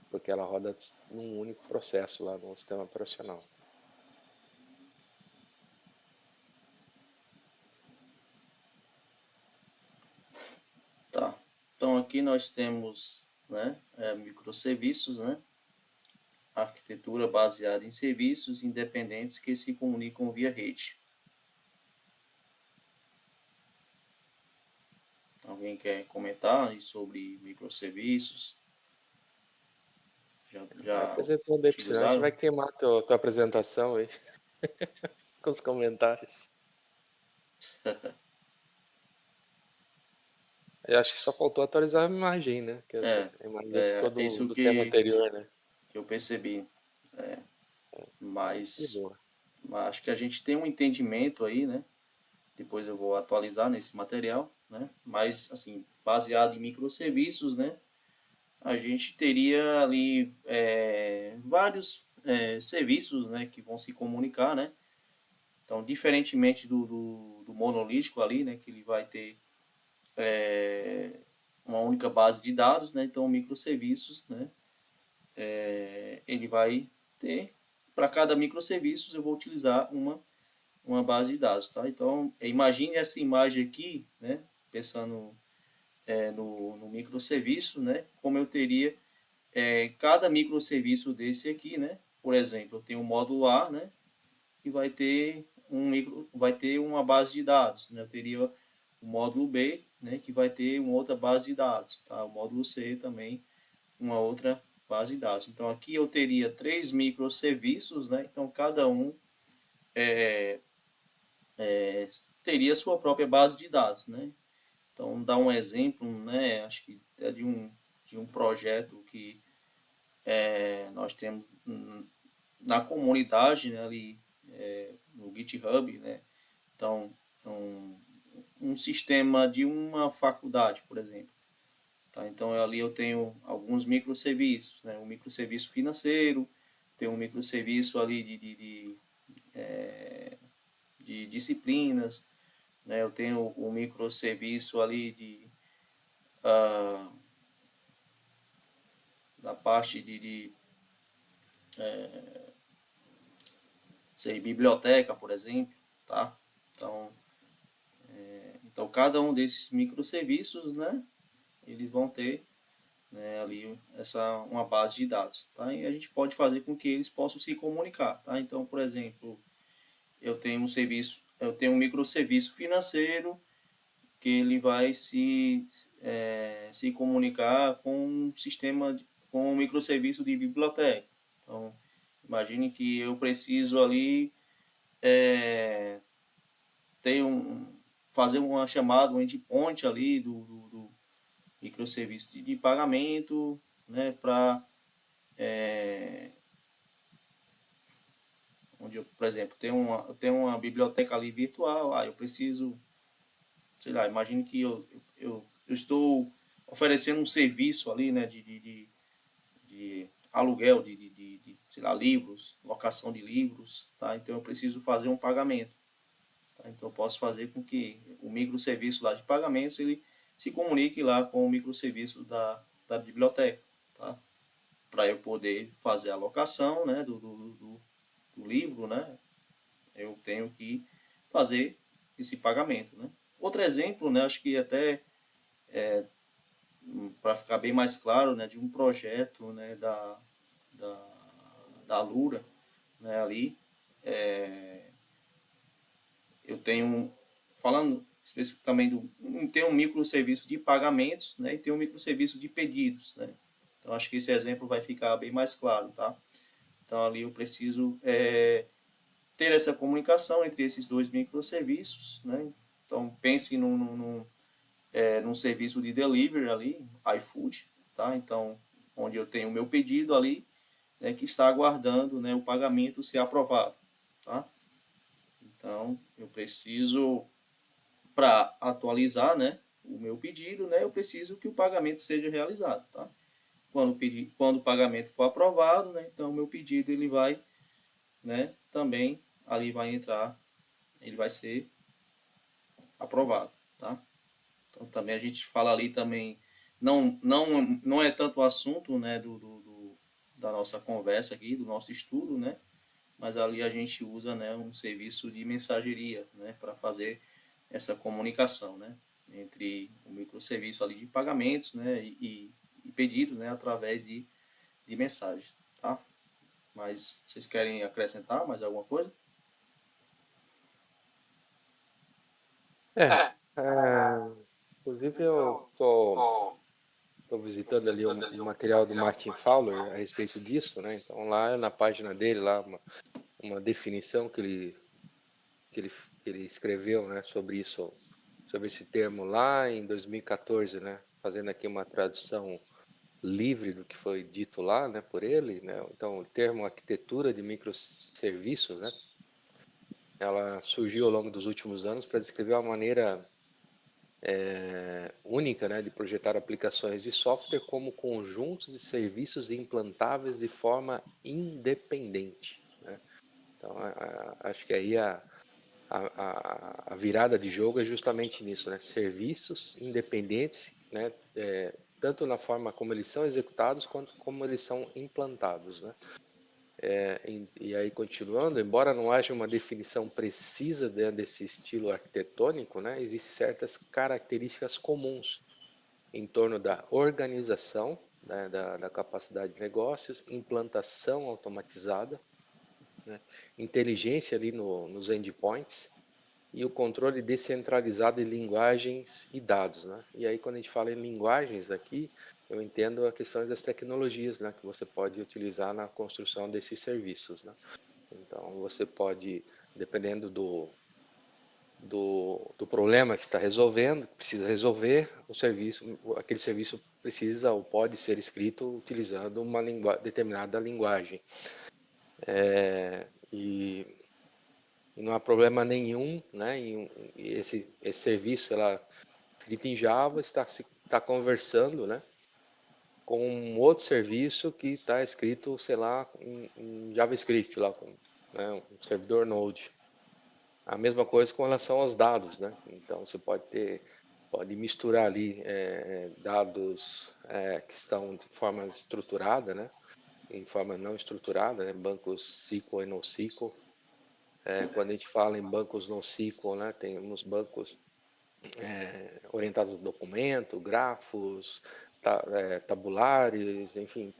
Porque ela roda num único processo lá no sistema operacional. Tá. Então aqui nós temos, né, microserviços, né, arquitetura baseada em serviços independentes que se comunicam via rede. Alguém quer comentar aí sobre microserviços? Vai Já responder, porque senão a gente utilizaram? vai queimar tua apresentação aí com os comentários. Eu acho que só faltou atualizar a imagem, né? Que essa É, a imagem ficou é do, isso do tema anterior, né? que eu percebi. É, De mas, boa. mas acho que a gente tem um entendimento aí, né? Depois eu vou atualizar nesse material, né? Mas, assim, baseado em microserviços, né? A gente teria ali vários serviços, né? Que vão se comunicar, né? Então, diferentemente do monolítico ali, né? Que ele vai ter uma única base de dados, né? Então, microserviços, né? Ele vai ter, para cada microserviço, eu vou utilizar uma base de dados, tá? Então, imagine essa imagem aqui, né? Pensando no microserviço, né? Como eu teria cada microserviço desse aqui, né? Por exemplo, eu tenho o módulo A, né? E vai ter uma base de dados, né? Eu teria o módulo B, né? Que vai ter uma outra base de dados, tá? O módulo C também uma outra base de dados. Então aqui eu teria 3 microserviços, né? Então cada um teria sua própria base de dados, né? Então, dar um exemplo, né? Acho que é de um projeto nós temos na comunidade, né, ali no GitHub, né, então um sistema de uma faculdade, por exemplo. Tá? Então ali eu tenho alguns microserviços, né, um microserviço financeiro, tem um microserviço ali de disciplinas, né, eu tenho um microserviço ali da parte sei, biblioteca, por exemplo, tá? Então cada um desses microserviços, né, eles vão ter, né, ali uma base de dados, tá? E a gente pode fazer com que eles possam se comunicar, tá? Então, por exemplo, eu tenho um microserviço financeiro que ele vai se comunicar com com um microserviço de biblioteca. Então, imagine que eu preciso ali é, ter fazer uma chamada, um endpoint ali do microserviço de pagamento, né, para onde eu, por exemplo, eu tenho uma biblioteca ali virtual, eu preciso, sei lá, imagine que eu estou oferecendo um serviço ali, né, de aluguel sei lá, livros, locação de livros, tá? Então eu preciso fazer um pagamento. Tá? Então eu posso fazer com que o microserviço lá de pagamentos ele se comunique lá com o microserviço da biblioteca, tá? Para eu poder fazer a locação, né, do livro, né? Eu tenho que fazer esse pagamento, né? Outro exemplo, né, acho que até para ficar bem mais claro, né, de um projeto, né, da, da Lura, né, ali, eu tenho, falando especificamente tem um microserviço de pagamentos, né, e tem um microserviço de pedidos, né. Então, acho que esse exemplo vai ficar bem mais claro, tá? Então, ali eu preciso ter essa comunicação entre esses dois microserviços, né? Então, pense num serviço de delivery ali, iFood, tá? Então, onde eu tenho o meu pedido ali, né, que está aguardando, né, o pagamento ser aprovado, tá? Então, eu preciso, para atualizar, né, o meu pedido, né, eu preciso que o pagamento seja realizado, tá? Quando o pagamento for aprovado, né, então o meu pedido ele vai, né, também ali vai entrar, ele vai ser aprovado, tá? Então também a gente fala ali também, não é tanto o assunto, né, da nossa conversa aqui, do nosso estudo, né, mas ali a gente usa, né, um serviço de mensageria, né, para fazer essa comunicação, né, entre o microserviço ali de pagamentos, né, e pedidos, né, através de mensagens, tá? Mas vocês querem acrescentar mais alguma coisa? É, inclusive eu tô visitando ali um material do Martin Fowler a respeito disso, né? Então lá na página dele, lá uma definição que ele, que ele escreveu, né, sobre isso, sobre esse termo lá em 2014, né? Fazendo aqui uma tradução livre do que foi dito lá, né, por ele, né? Então o termo arquitetura de microserviços, né? Ela surgiu ao longo dos últimos anos para descrever uma maneira única, né, de projetar aplicações de software como conjuntos de serviços implantáveis de forma independente, né? Então, acho que aí a virada de jogo é justamente nisso, né? Serviços independentes, né? Tanto na forma como eles são executados, quanto como eles são implantados, né? E aí, continuando, embora não haja uma definição precisa dentro desse estilo arquitetônico, né, existem certas características comuns em torno da organização, né, da capacidade de negócios, implantação automatizada, né, inteligência ali nos endpoints e o controle descentralizado de linguagens e dados, né? E aí, quando a gente fala em linguagens aqui, eu entendo a questão das tecnologias, né, que você pode utilizar na construção desses serviços, né? Então, você pode, dependendo do problema que está resolvendo, que precisa resolver, aquele serviço precisa ou pode ser escrito utilizando uma determinada linguagem. E não há problema nenhum, né, esse serviço ela escrito em Java está conversando, né, com um outro serviço que está escrito, sei lá, em JavaScript, lá com, né, um servidor Node. A mesma coisa com relação aos dados, né? Então você pode misturar ali dados que estão de forma estruturada, né? Em forma não estruturada, né? Bancos SQL e NoSQL. Quando a gente fala em bancos NoSQL, né? Tem uns bancos orientados a documento, grafos, tabulares, enfim,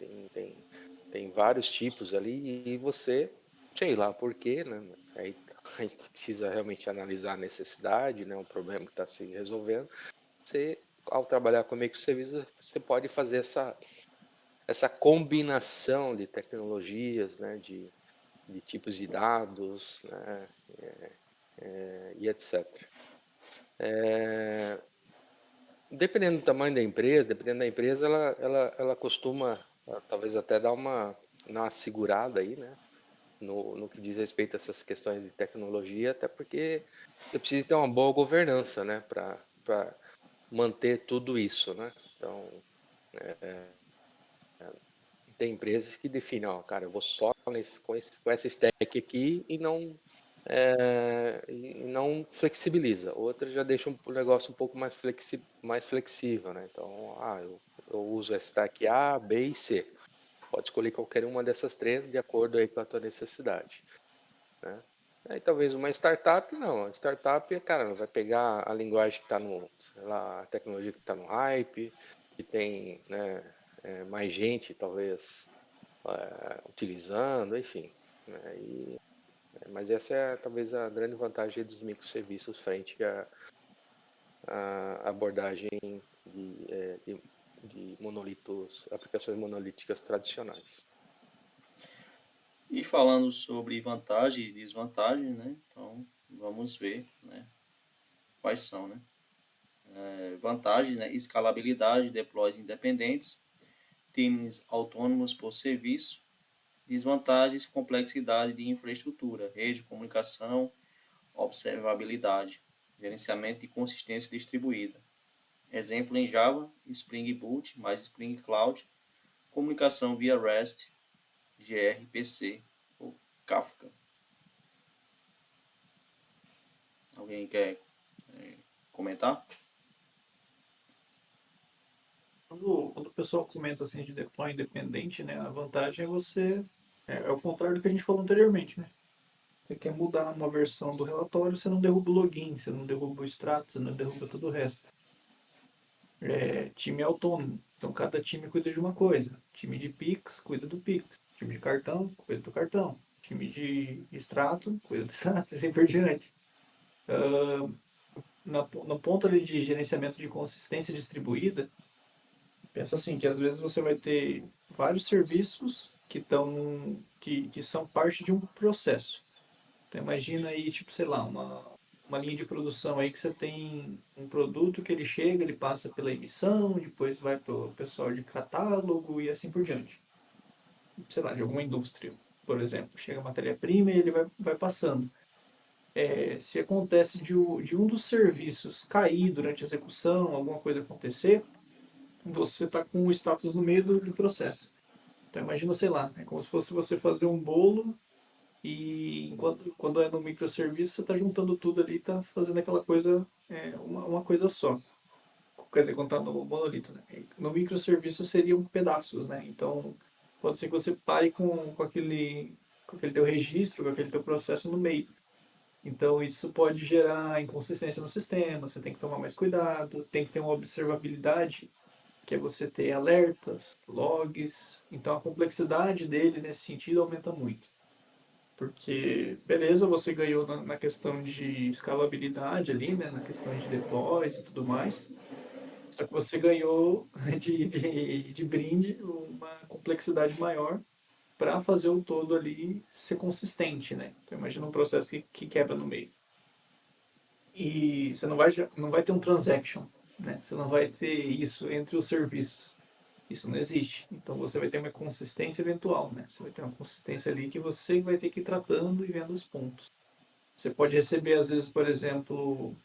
tem vários tipos ali e você, sei lá por quê, né? Aí a gente precisa realmente analisar a necessidade, né? Um problema que está se resolvendo. Você, ao trabalhar com microserviços, você pode fazer essa combinação de tecnologias, né? De tipos de dados, né? E etc. Dependendo do tamanho da empresa, ela costuma talvez até dar uma segurada aí, né? No que diz respeito a essas questões de tecnologia, até porque você precisa ter uma boa governança, né? Para manter tudo isso, né? Então, tem empresas que definem, ó, cara, eu vou só com essa stack aqui e não flexibiliza. Outra já deixa o negócio um pouco mais flexível, né? Então, eu uso a stack A, B e C. Pode escolher qualquer uma dessas três de acordo aí com a tua necessidade, né? Aí talvez uma startup, não. A startup, cara, ela vai pegar a linguagem que está no, sei lá, a tecnologia que está no hype, que tem, né, mais gente, talvez, utilizando, enfim, né? Mas essa é talvez a grande vantagem dos microserviços frente à abordagem de, é, de, de monolitos, aplicações monolíticas tradicionais. E falando sobre vantagem e desvantagem, né? Então, vamos ver, né? Quais são, né? Vantagens, né? Escalabilidade, deploys independentes, times autônomos por serviço. Desvantagens, complexidade de infraestrutura, rede, comunicação, observabilidade, gerenciamento e consistência distribuída. Exemplo em Java, Spring Boot mais Spring Cloud, comunicação via REST, gRPC ou Kafka. Alguém quer comentar? Quando o pessoal comenta assim de deploy independente, né, a vantagem é você. É o contrário do que a gente falou anteriormente, né? Você quer mudar uma versão do relatório, você não derruba o login, você não derruba o extrato, você não derruba todo o resto. Time autônomo. Então cada time cuida de uma coisa. Time de Pix cuida do Pix. Time de cartão cuida do cartão. Time de extrato cuida do extrato, e assim por diante. No ponto ali de gerenciamento de consistência distribuída, pensa assim, que às vezes você vai ter vários serviços que são parte de um processo. Então imagina aí, tipo, sei lá, uma linha de produção aí que você tem um produto que ele chega, ele passa pela emissão, depois vai para o pessoal de catálogo e assim por diante. Sei lá, de alguma indústria, por exemplo. Chega a matéria-prima e ele vai passando. Se acontece de um dos serviços cair durante a execução, alguma coisa acontecer, você está com o status no meio do processo. Então imagina, sei lá, é como se fosse você fazer um bolo e quando é no microserviço, você está juntando tudo ali, está fazendo aquela coisa, uma coisa só. Quer dizer, quando está no monolito, né? No microserviço seriam pedaços, né? Então, pode ser que você pare com aquele teu registro, com aquele teu processo no meio. Então, isso pode gerar inconsistência no sistema, você tem que tomar mais cuidado, tem que ter uma observabilidade, que é você ter alertas, logs. Então, a complexidade dele, nesse sentido, aumenta muito. Porque, beleza, você ganhou na questão de escalabilidade ali, né? Na questão de deploys e tudo mais. Só que você ganhou de brinde uma complexidade maior para fazer o todo ali ser consistente, né? Então imagina um processo que quebra no meio. e você não vai ter um transaction, né? Você não vai ter isso entre os serviços. Isso não existe. Então você vai ter uma consistência eventual, né? Você vai ter uma consistência ali que você vai ter que ir tratando e vendo os pontos. Você pode receber, às vezes, por exemplo,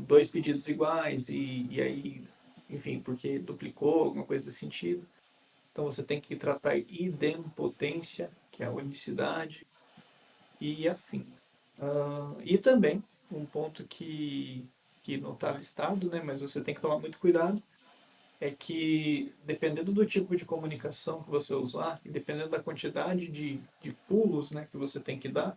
dois pedidos iguais e aí, enfim, porque duplicou, alguma coisa desse sentido. Então você tem que tratar idempotência, que é a unicidade, e afim. E também, um ponto que não está listado, né, mas você tem que tomar muito cuidado, é que dependendo do tipo de comunicação que você usar, e dependendo da quantidade de pulos, né, que você tem que dar,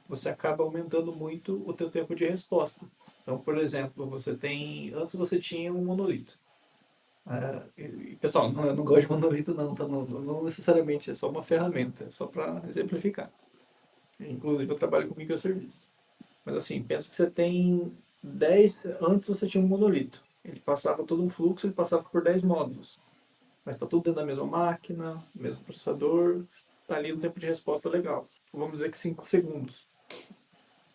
você acaba aumentando muito o teu tempo de resposta. Então, por exemplo, antes você tinha um monolito. Pessoal, eu não gosto de monolito não, tá? Não necessariamente, é só uma ferramenta, é só para exemplificar. Inclusive eu trabalho com microserviços. Mas assim, pensa que você tem 10. Antes você tinha um monolito. Ele passava todo um fluxo, ele passava por 10 módulos. Mas está tudo dentro da mesma máquina, mesmo processador, está ali um tempo de resposta legal. Vamos dizer que 5 segundos.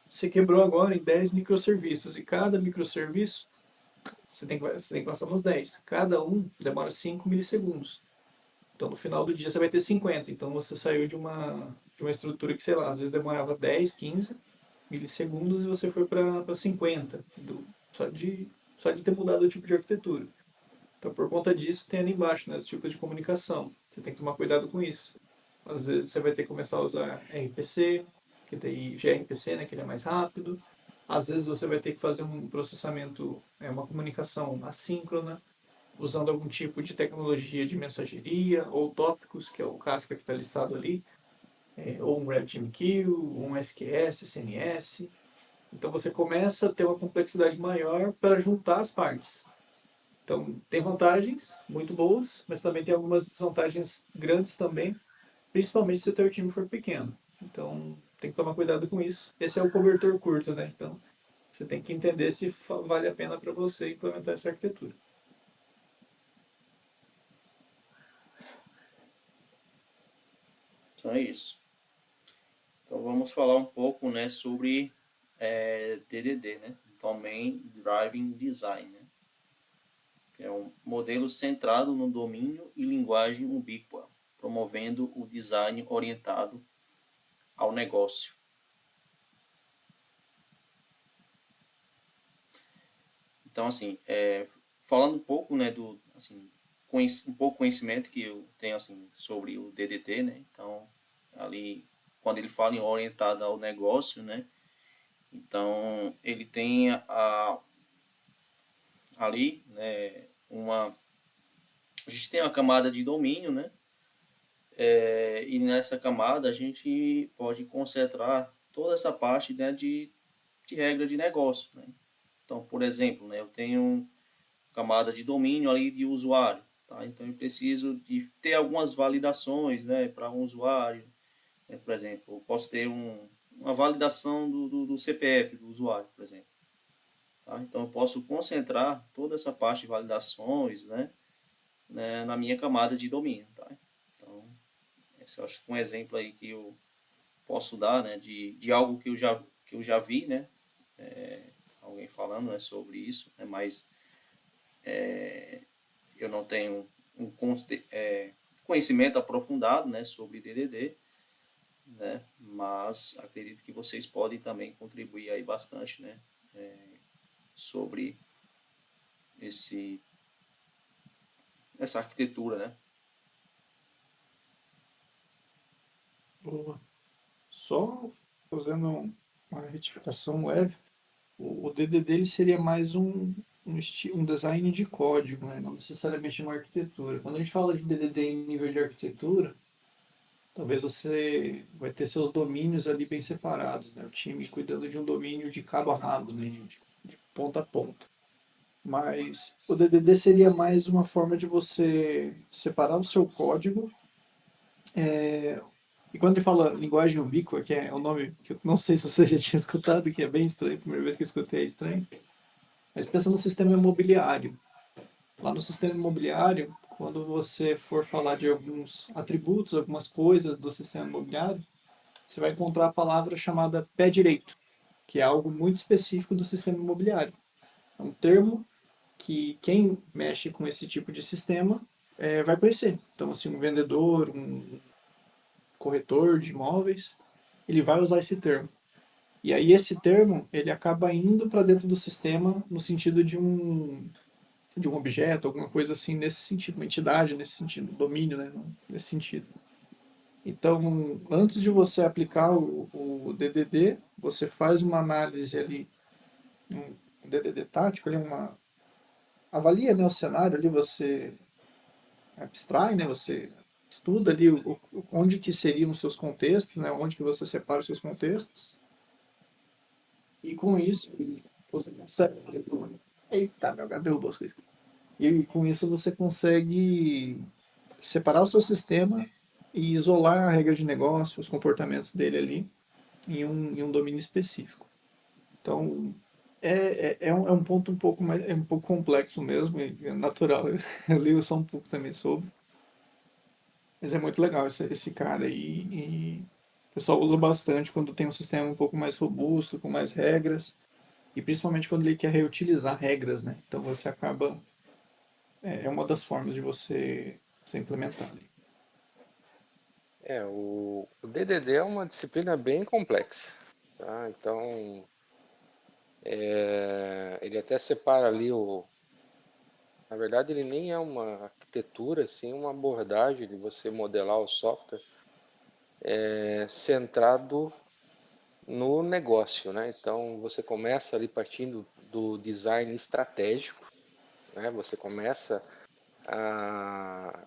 Você quebrou agora em 10 microserviços, e cada microserviço você tem que passar nos 10. Cada um demora 5 milissegundos. Então, no final do dia, você vai ter 50. Então, você saiu de uma estrutura que, sei lá, às vezes demorava 10, 15 milissegundos e você foi para 50, só de ter mudado o tipo de arquitetura. Então, por conta disso, tem ali embaixo, né, os tipos de comunicação. Você tem que tomar cuidado com isso. Às vezes, você vai ter que começar a usar RPC, que daí gRPC, né, que ele é mais rápido. Às vezes, você vai ter que fazer um processamento, uma comunicação assíncrona, usando algum tipo de tecnologia de mensageria, ou tópicos, que é o Kafka que está listado ali, ou um RabbitMQ, ou um SQS, SNS. Então você começa a ter uma complexidade maior para juntar as partes. Então tem vantagens muito boas, mas também tem algumas desvantagens grandes também, principalmente se o teu time for pequeno. Então tem que tomar cuidado com isso. Esse é o cobertor curto, né? Então você tem que entender se vale a pena para você implementar essa arquitetura. Então é isso. Então vamos falar um pouco, né, sobre DDD, né? Domain Driving Design, né? Que é um modelo centrado no domínio e linguagem ubíqua, promovendo o design orientado ao negócio. Então, assim, falando um pouco, né, do, assim, um pouco conhecimento que eu tenho, assim, sobre o DDT, né? Então, ali, quando ele fala em orientado ao negócio, né? Então, ele tem ali, né, a gente tem uma camada de domínio, né? E nessa camada a gente pode concentrar toda essa parte, né, de regra de negócio, né? Então, por exemplo, né, eu tenho camada de domínio ali de usuário, tá? Então eu preciso de ter algumas validações, né, para um usuário, né? Por exemplo, eu posso ter uma validação do CPF do usuário, por exemplo, tá? Então eu posso concentrar toda essa parte de validações, né, na minha camada de domínio, tá? Então esse eu acho que um exemplo aí que eu posso dar, né, de algo que eu já vi, né, alguém falando, né, sobre isso, né, mas eu não tenho conhecimento aprofundado, né, sobre DDD, né, mas acredito que vocês podem também contribuir aí bastante, né, sobre essa arquitetura, né. Boa. Só fazendo uma retificação leve, o DDD ele seria mais um design de código, né? Não necessariamente uma arquitetura. Quando a gente fala de DDD em nível de arquitetura, talvez você vai ter seus domínios ali bem separados, né? O time cuidando de um domínio de cabo a rabo, né? De ponta a ponta. Mas o DDD seria mais uma forma de você separar o seu código. E quando ele fala linguagem ubíqua, que é um nome que eu não sei se você já tinha escutado, que é bem estranho, a primeira vez que eu escutei é estranho, mas pensa no sistema imobiliário. Lá no sistema imobiliário, quando você for falar de alguns atributos, algumas coisas do sistema imobiliário, você vai encontrar a palavra chamada pé direito. que é algo muito específico do sistema imobiliário. É um termo que quem mexe com esse tipo de sistema vai conhecer. Então, assim, um vendedor, um corretor de imóveis, ele vai usar esse termo. E aí esse termo, ele acaba indo para dentro do sistema no sentido de um objeto, alguma coisa assim nesse sentido, uma entidade nesse sentido, domínio, né, nesse sentido. Então, antes de você aplicar o DDD, você faz uma análise ali, um DDD tático, ali avalia, né, o cenário ali, você abstrai, né, você estuda ali onde que seriam os seus contextos, né, onde que você separa os seus contextos, e com isso você consegue... Eita, meu gato derrubou as coisas. E com isso você consegue separar o seu sistema e isolar a regra de negócio, os comportamentos dele ali em um domínio específico. Então, é um ponto um pouco complexo mesmo, e é natural. Eu li só um pouco também sobre, mas é muito legal esse cara aí, e o pessoal usa bastante quando tem um sistema um pouco mais robusto, com mais regras, e principalmente quando ele quer reutilizar regras, né? Então você acaba, é uma das formas de você implementar ali. O DDD é uma disciplina bem complexa, tá? Então, ele até separa ali na verdade, ele nem é uma arquitetura, sim, uma abordagem de você modelar o software centrado no negócio, né? Então, você começa ali partindo do design estratégico, né? Você começa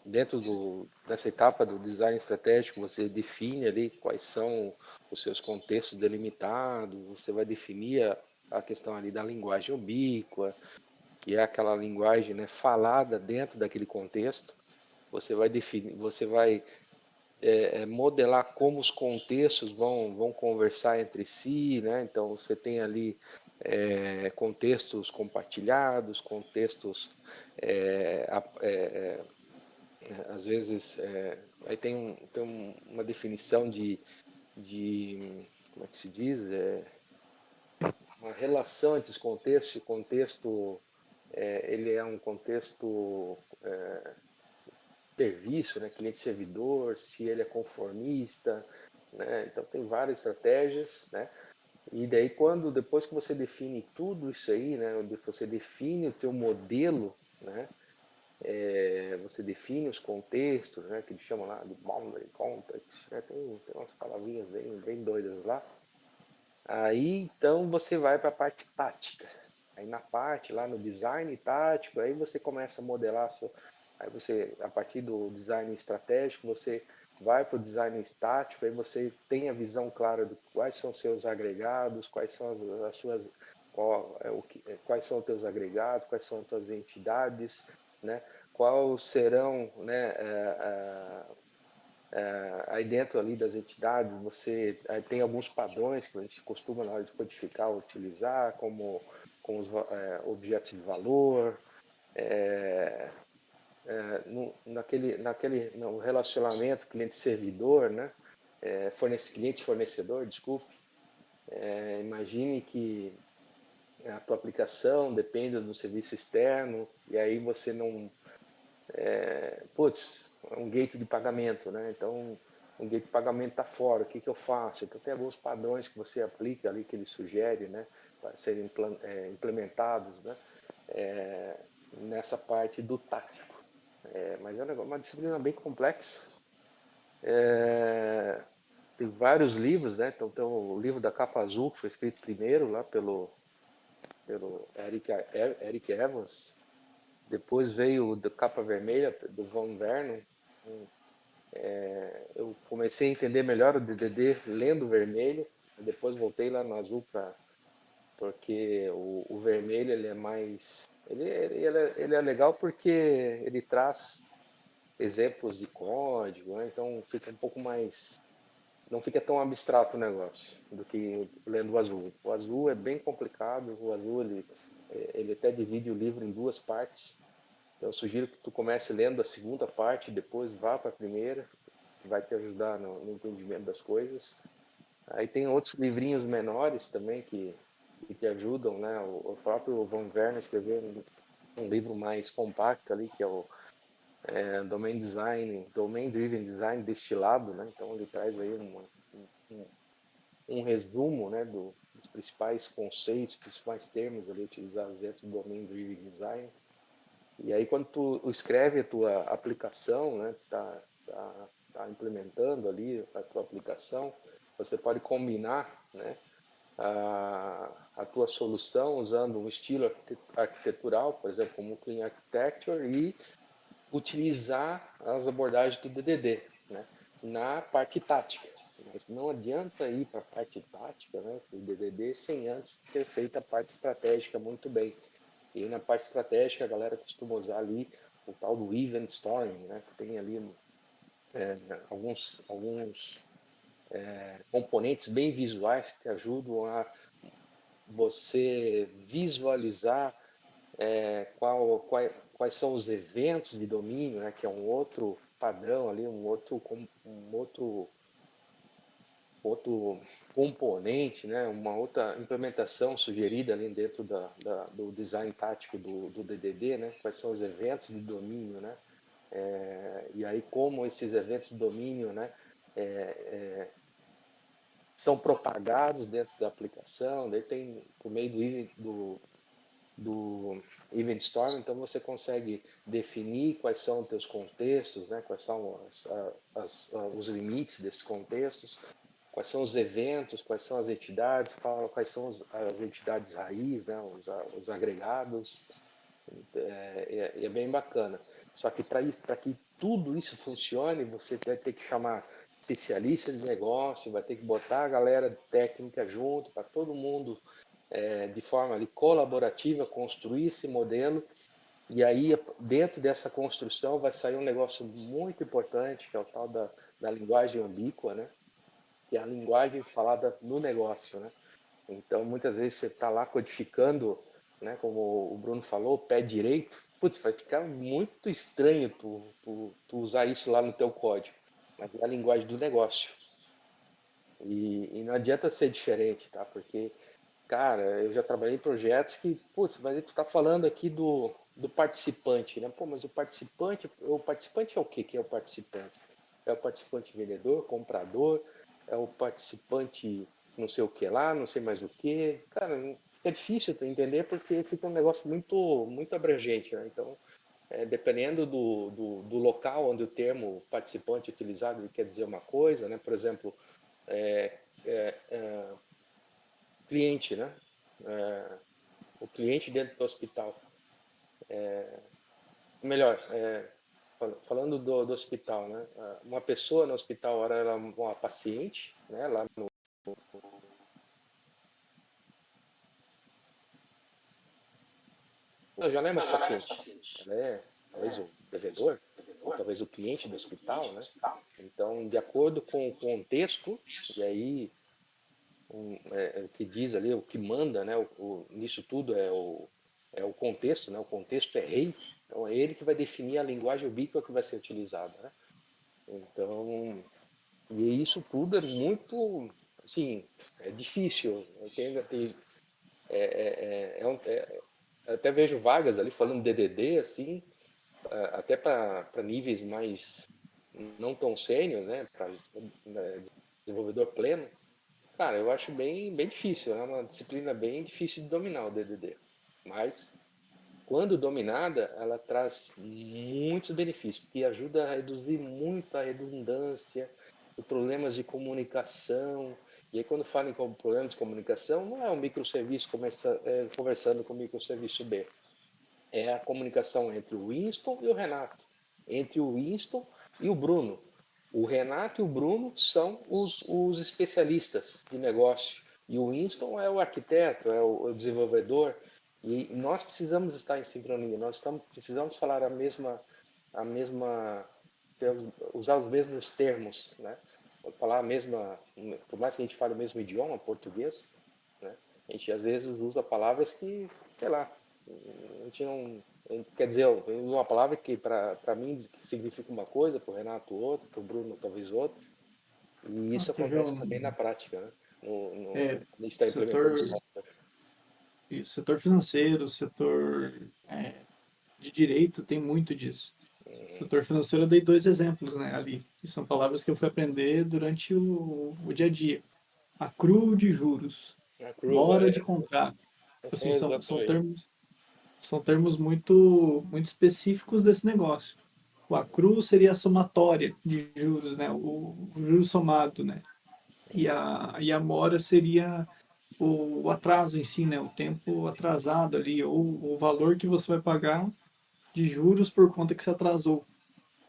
dentro dessa etapa do design estratégico, você define ali quais são os seus contextos delimitados, você vai definir a questão ali da linguagem ubíqua, que é aquela linguagem, né, falada dentro daquele contexto. Você vai definir, você vai modelar como os contextos vão conversar entre si, né? Então você tem ali contextos compartilhados, contextos é, às vezes aí tem uma definição de como é que se diz? Uma relação entre os contextos. O contexto ele é um contexto serviço, né? Cliente-servidor, se ele é conformista, né? Então tem várias estratégias, né? E daí depois que você define tudo isso aí, né? Você define o teu modelo, né? Você define os contextos, né? Que eles chamam lá de boundary context, né? Tem umas palavrinhas bem doidas lá. Aí então você vai para a parte tática. Aí na parte lá no design tático, aí você começa a modelar aí você, a partir do design estratégico, você vai para o design estático, aí você tem a visão clara de quais são seus agregados, quais são as suas quais são os teus agregados, quais são as suas entidades, né? Quais serão, né, aí dentro ali das entidades, você tem alguns padrões que a gente costuma na hora de codificar utilizar, como os objetos de valor, no relacionamento cliente-servidor, né? Cliente-fornecedor, desculpe. Imagine que a tua aplicação dependa do serviço externo e aí você não putz, um gate de pagamento, né? Então, um gate de pagamento está fora, o que eu faço? Então, tem alguns padrões que você aplica ali, que ele sugere, né? Para serem implementados, né? Nessa parte do tático. Mas é uma disciplina bem complexa. Tem vários livros, né? Então, tem o livro da capa azul, que foi escrito primeiro lá pelo Eric Evans. Depois veio o da capa vermelha, do Von Vernon. Eu comecei a entender melhor o DDD lendo o vermelho, depois voltei lá no azul porque o vermelho ele é mais... Ele é legal porque ele traz exemplos de código, né? Então fica um pouco mais... Não fica tão abstrato o negócio do que lendo o azul. O azul é bem complicado, o azul ele até divide o livro em duas partes. Eu sugiro que tu comece lendo a segunda parte, depois vá para a primeira, que vai te ajudar no entendimento das coisas. Aí tem outros livrinhos menores também que te ajudam, né? O próprio Von Werner escreveu um livro mais compacto ali, que é o Domain Driven Design destilado, né? Então ele traz aí um, um resumo, né, dos principais conceitos, principais termos ali utilizados dentro do Domain Driven Design. E aí quando tu escreve a tua aplicação, né, tá implementando ali a tua aplicação, você pode combinar, né, a tua solução usando um estilo arquitetural, por exemplo, como o Clean Architecture, e utilizar as abordagens do DDD, né, na parte tática. Mas não adianta ir para a parte tática, né, do DDD, sem antes ter feito a parte estratégica muito bem. E na parte estratégica a galera costuma usar ali o tal do Event Storming, né, que tem ali alguns componentes bem visuais que te ajudam a você visualizar quais são os eventos de domínio, né, que é um outro padrão ali, outro componente, né, uma outra implementação sugerida ali dentro do design tático do DDD, né, quais são os eventos de domínio, né, e aí como esses eventos de domínio, né, são propagados dentro da aplicação, daí tem por meio do Event Storm, então você consegue definir quais são os teus contextos, né? Quais são os limites desses contextos, quais são os eventos, quais são as entidades, quais são as entidades raiz, né? Os agregados, é bem bacana. Só que para que tudo isso funcione, você vai ter que chamar especialistas de negócio, vai ter que botar a galera técnica junto, para todo mundo de forma ali, colaborativa construir esse modelo, e aí dentro dessa construção vai sair um negócio muito importante, que é o tal da linguagem ubíqua, né? Que é a linguagem falada no negócio, né? Então muitas vezes você está lá codificando, né? Como o Bruno falou, pé direito, putz, vai ficar muito estranho tu usar isso lá no teu código, mas é a linguagem do negócio. E não adianta ser diferente, tá? Porque cara, eu já trabalhei em projetos que, putz, mas tu está falando aqui do participante, né? Pô, mas o participante é o quê que é o participante? É o participante vendedor, comprador, é o participante não sei o que lá, não sei mais o que. Cara, é difícil tu entender porque fica um negócio muito abrangente, né? Então, dependendo do local onde o termo participante é utilizado, ele quer dizer uma coisa, né? Por exemplo, é, é, é, cliente, né? O cliente dentro do hospital. Melhor, falando do hospital, né? Uma pessoa no hospital, ora ela é uma paciente, né? Lá já não é mais paciente, ela é talvez o devedor, ou talvez o cliente do hospital, né? Então, de acordo com o contexto, e aí o que diz ali, o que manda, né? Nisso tudo é o contexto, né? O contexto é rei, então é ele que vai definir a linguagem ubíqua que vai ser utilizada, né? Então, e isso tudo é muito, assim, é difícil. Até vejo vagas ali falando DDD, assim, até para níveis mais não tão sênior, né? Para desenvolvedor pleno. Cara, eu acho bem difícil. É uma disciplina bem difícil de dominar o DDD. Mas quando dominada, ela traz muitos benefícios, porque ajuda a reduzir muito a redundância, os problemas de comunicação. E aí, quando fala em problemas de comunicação, não é um microserviço conversando com o microserviço B. É a comunicação entre o Winston e o Renato, entre o Winston e o Bruno. O Renato e o Bruno são os especialistas de negócio, e o Winston é o arquiteto, é o desenvolvedor, e nós precisamos estar em sincronia, precisamos falar a mesma, usar os mesmos termos, né? Falar a mesma, por mais que a gente fale o mesmo idioma, português, né? A gente às vezes usa palavras que, sei lá, a gente não, quer dizer, eu uso uma palavra que para mim significa uma coisa, para o Renato outra, para o Bruno talvez outra. E isso Quer ver acontece também na prática, né? é, Quando a gente está implementando setor, software. setor financeiro, setor de direito tem muito disso. Setor financeiro eu dei dois exemplos, né, ali, que são palavras que eu fui aprender durante o dia a dia. Accruo de juros, Accrual, mora de contrato. Tipo assim, exatamente. são termos muito específicos desse negócio. O accruo seria a somatória de juros, né, o juro somado, né, e a mora seria o atraso em si, né, o tempo atrasado ali, ou o valor que você vai pagar de juros por conta que se atrasou.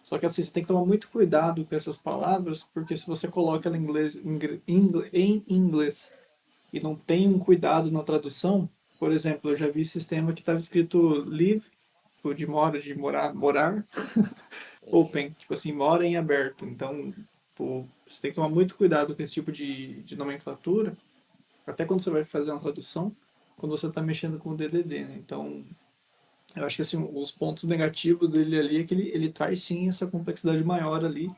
Só que assim, você tem que tomar muito cuidado com essas palavras, porque se você coloca ela em inglês e não tem um cuidado na tradução, por exemplo, eu já vi sistema que estava escrito live, tipo, de morar, open, tipo assim, mora em aberto. Então, pô, você tem que tomar muito cuidado com esse tipo de nomenclatura, até quando você vai fazer uma tradução, quando você está mexendo com o DDD, né? Então, eu acho que assim, os pontos negativos dele ali é que ele traz sim essa complexidade maior ali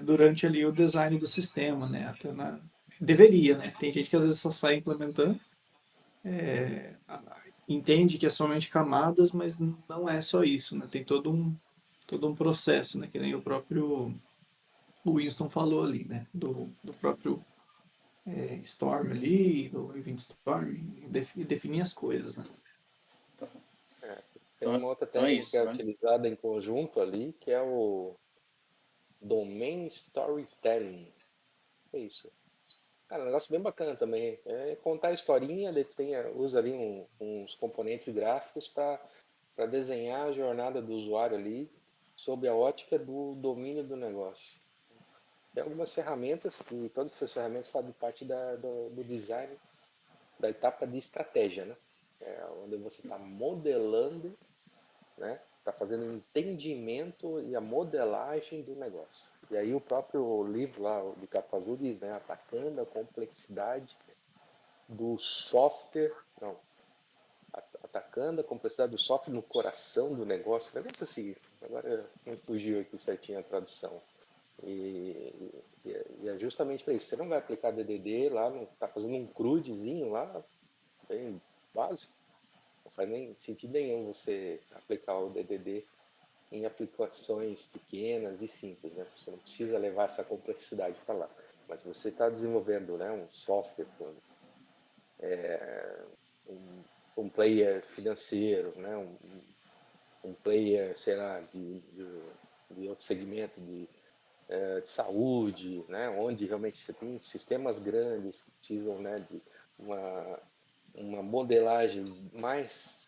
durante ali o design do sistema, né? Deveria, né? Tem gente que às vezes só sai implementando, entende que é somente camadas, mas não é só isso, né? Tem todo um processo, né? Que nem o próprio Winston falou ali, né? Do próprio Storm ali, do Event Storm, definir as coisas, né? Tem uma outra Então é técnica que é isso, né? utilizada em conjunto ali, que é o Domain Storytelling. É isso. Cara, um negócio bem bacana também. É contar a historinha, daí tu usa ali uns componentes gráficos para desenhar a jornada do usuário ali sob a ótica do domínio do negócio. Tem algumas ferramentas, que todas essas ferramentas fazem parte do design da etapa de estratégia, né? Onde você está modelando, né? Está fazendo o entendimento e a modelagem do negócio. E aí o próprio livro lá de capa azul diz, né? Atacando a complexidade do software, não, atacando a complexidade do software no coração do negócio. Um negócio assim, agora me fugiu aqui certinho a tradução. E é justamente para isso. Você não vai aplicar DDD lá, não está fazendo um crudezinho lá, bem básico. Não faz nem sentido nenhum você aplicar o DDD em aplicações pequenas e simples, né? Você não precisa levar essa complexidade para lá. Mas você está desenvolvendo, né, um software com um, um player financeiro, né, um player, sei lá, de outro segmento de saúde, né, onde realmente você tem sistemas grandes que precisam, né, de uma, uma modelagem mais,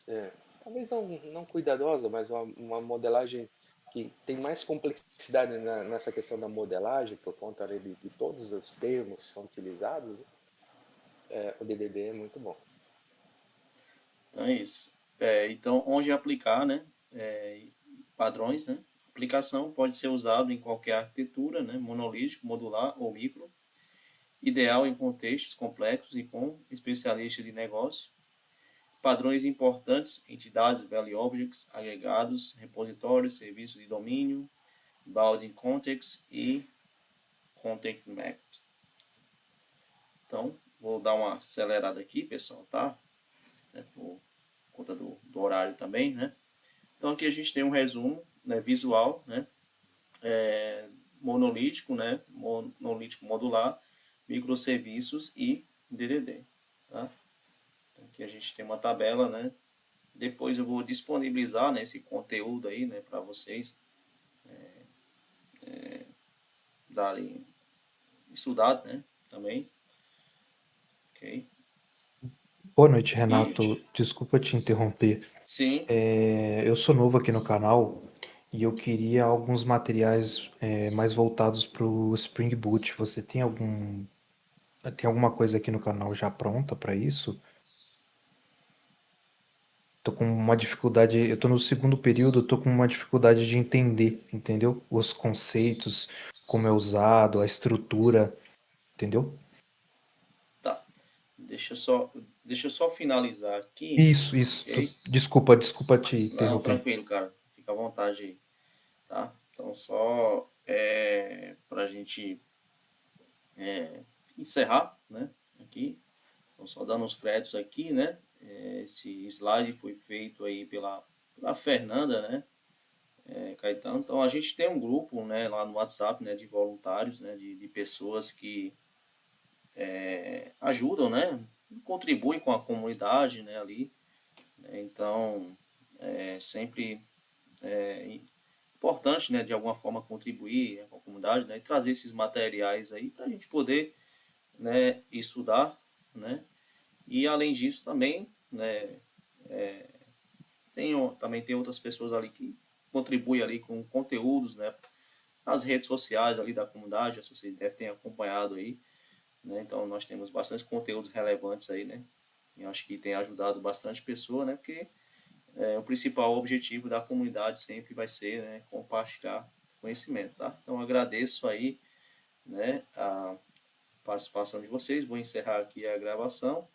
talvez não cuidadosa, mas uma modelagem que tem mais complexidade nessa questão da modelagem, por conta de todos os termos que são utilizados, né, o DDD é muito bom. Então é isso. Então, onde aplicar, né? Padrões, né? Aplicação pode ser usado em qualquer arquitetura, né? Monolítico, modular ou micro. Ideal em contextos complexos e com especialistas de negócio. Padrões importantes, entidades, value objects, agregados, repositórios, serviços de domínio, bounding context e content maps. Então, vou dar uma acelerada aqui, pessoal, tá? Por conta do horário também, né? Então, aqui a gente tem um resumo, né, visual, né? Monolítico, né? Monolítico modular, microserviços e DDD, tá? Aqui a gente tem uma tabela, né? Depois eu vou disponibilizar, né, esse conteúdo aí, né, para vocês darem estudado, né, também, ok? Boa noite, E, Renato. Desculpa te interromper. sim, Eu sou novo aqui no canal e eu queria alguns materiais mais voltados para o Spring Boot. Você tem alguma coisa aqui no canal já pronta para isso? Tô com uma dificuldade, eu tô no segundo período, tô com uma dificuldade de entender, entendeu? Os conceitos, como é usado, a estrutura, entendeu? tá. Deixa eu só finalizar aqui, Isso. ok? Desculpa te Não, interromper. tranquilo, cara. Fica à vontade aí, tá? Então, só para a gente encerrar, né, aqui. Então, só dando os créditos aqui, né, esse slide foi feito aí pela Fernanda, né, Caetano. Então, a gente tem um grupo, né, lá no WhatsApp, né, de voluntários, né, de pessoas que ajudam, né, contribuem com a comunidade, né, ali. Então, é sempre importante, né, de alguma forma contribuir, né, com a comunidade, né, e trazer esses materiais aí para a gente poder, né, estudar, né, e além disso também, né, também tem outras pessoas ali que contribuem ali com conteúdos, né, nas redes sociais ali da comunidade, você deve ter acompanhado aí, né, então nós temos bastante conteúdos relevantes aí, né, e acho que tem ajudado bastante pessoa, né, porque o principal objetivo da comunidade sempre vai ser, né, compartilhar conhecimento, tá? Então agradeço aí, né, a participação de vocês, vou encerrar aqui a gravação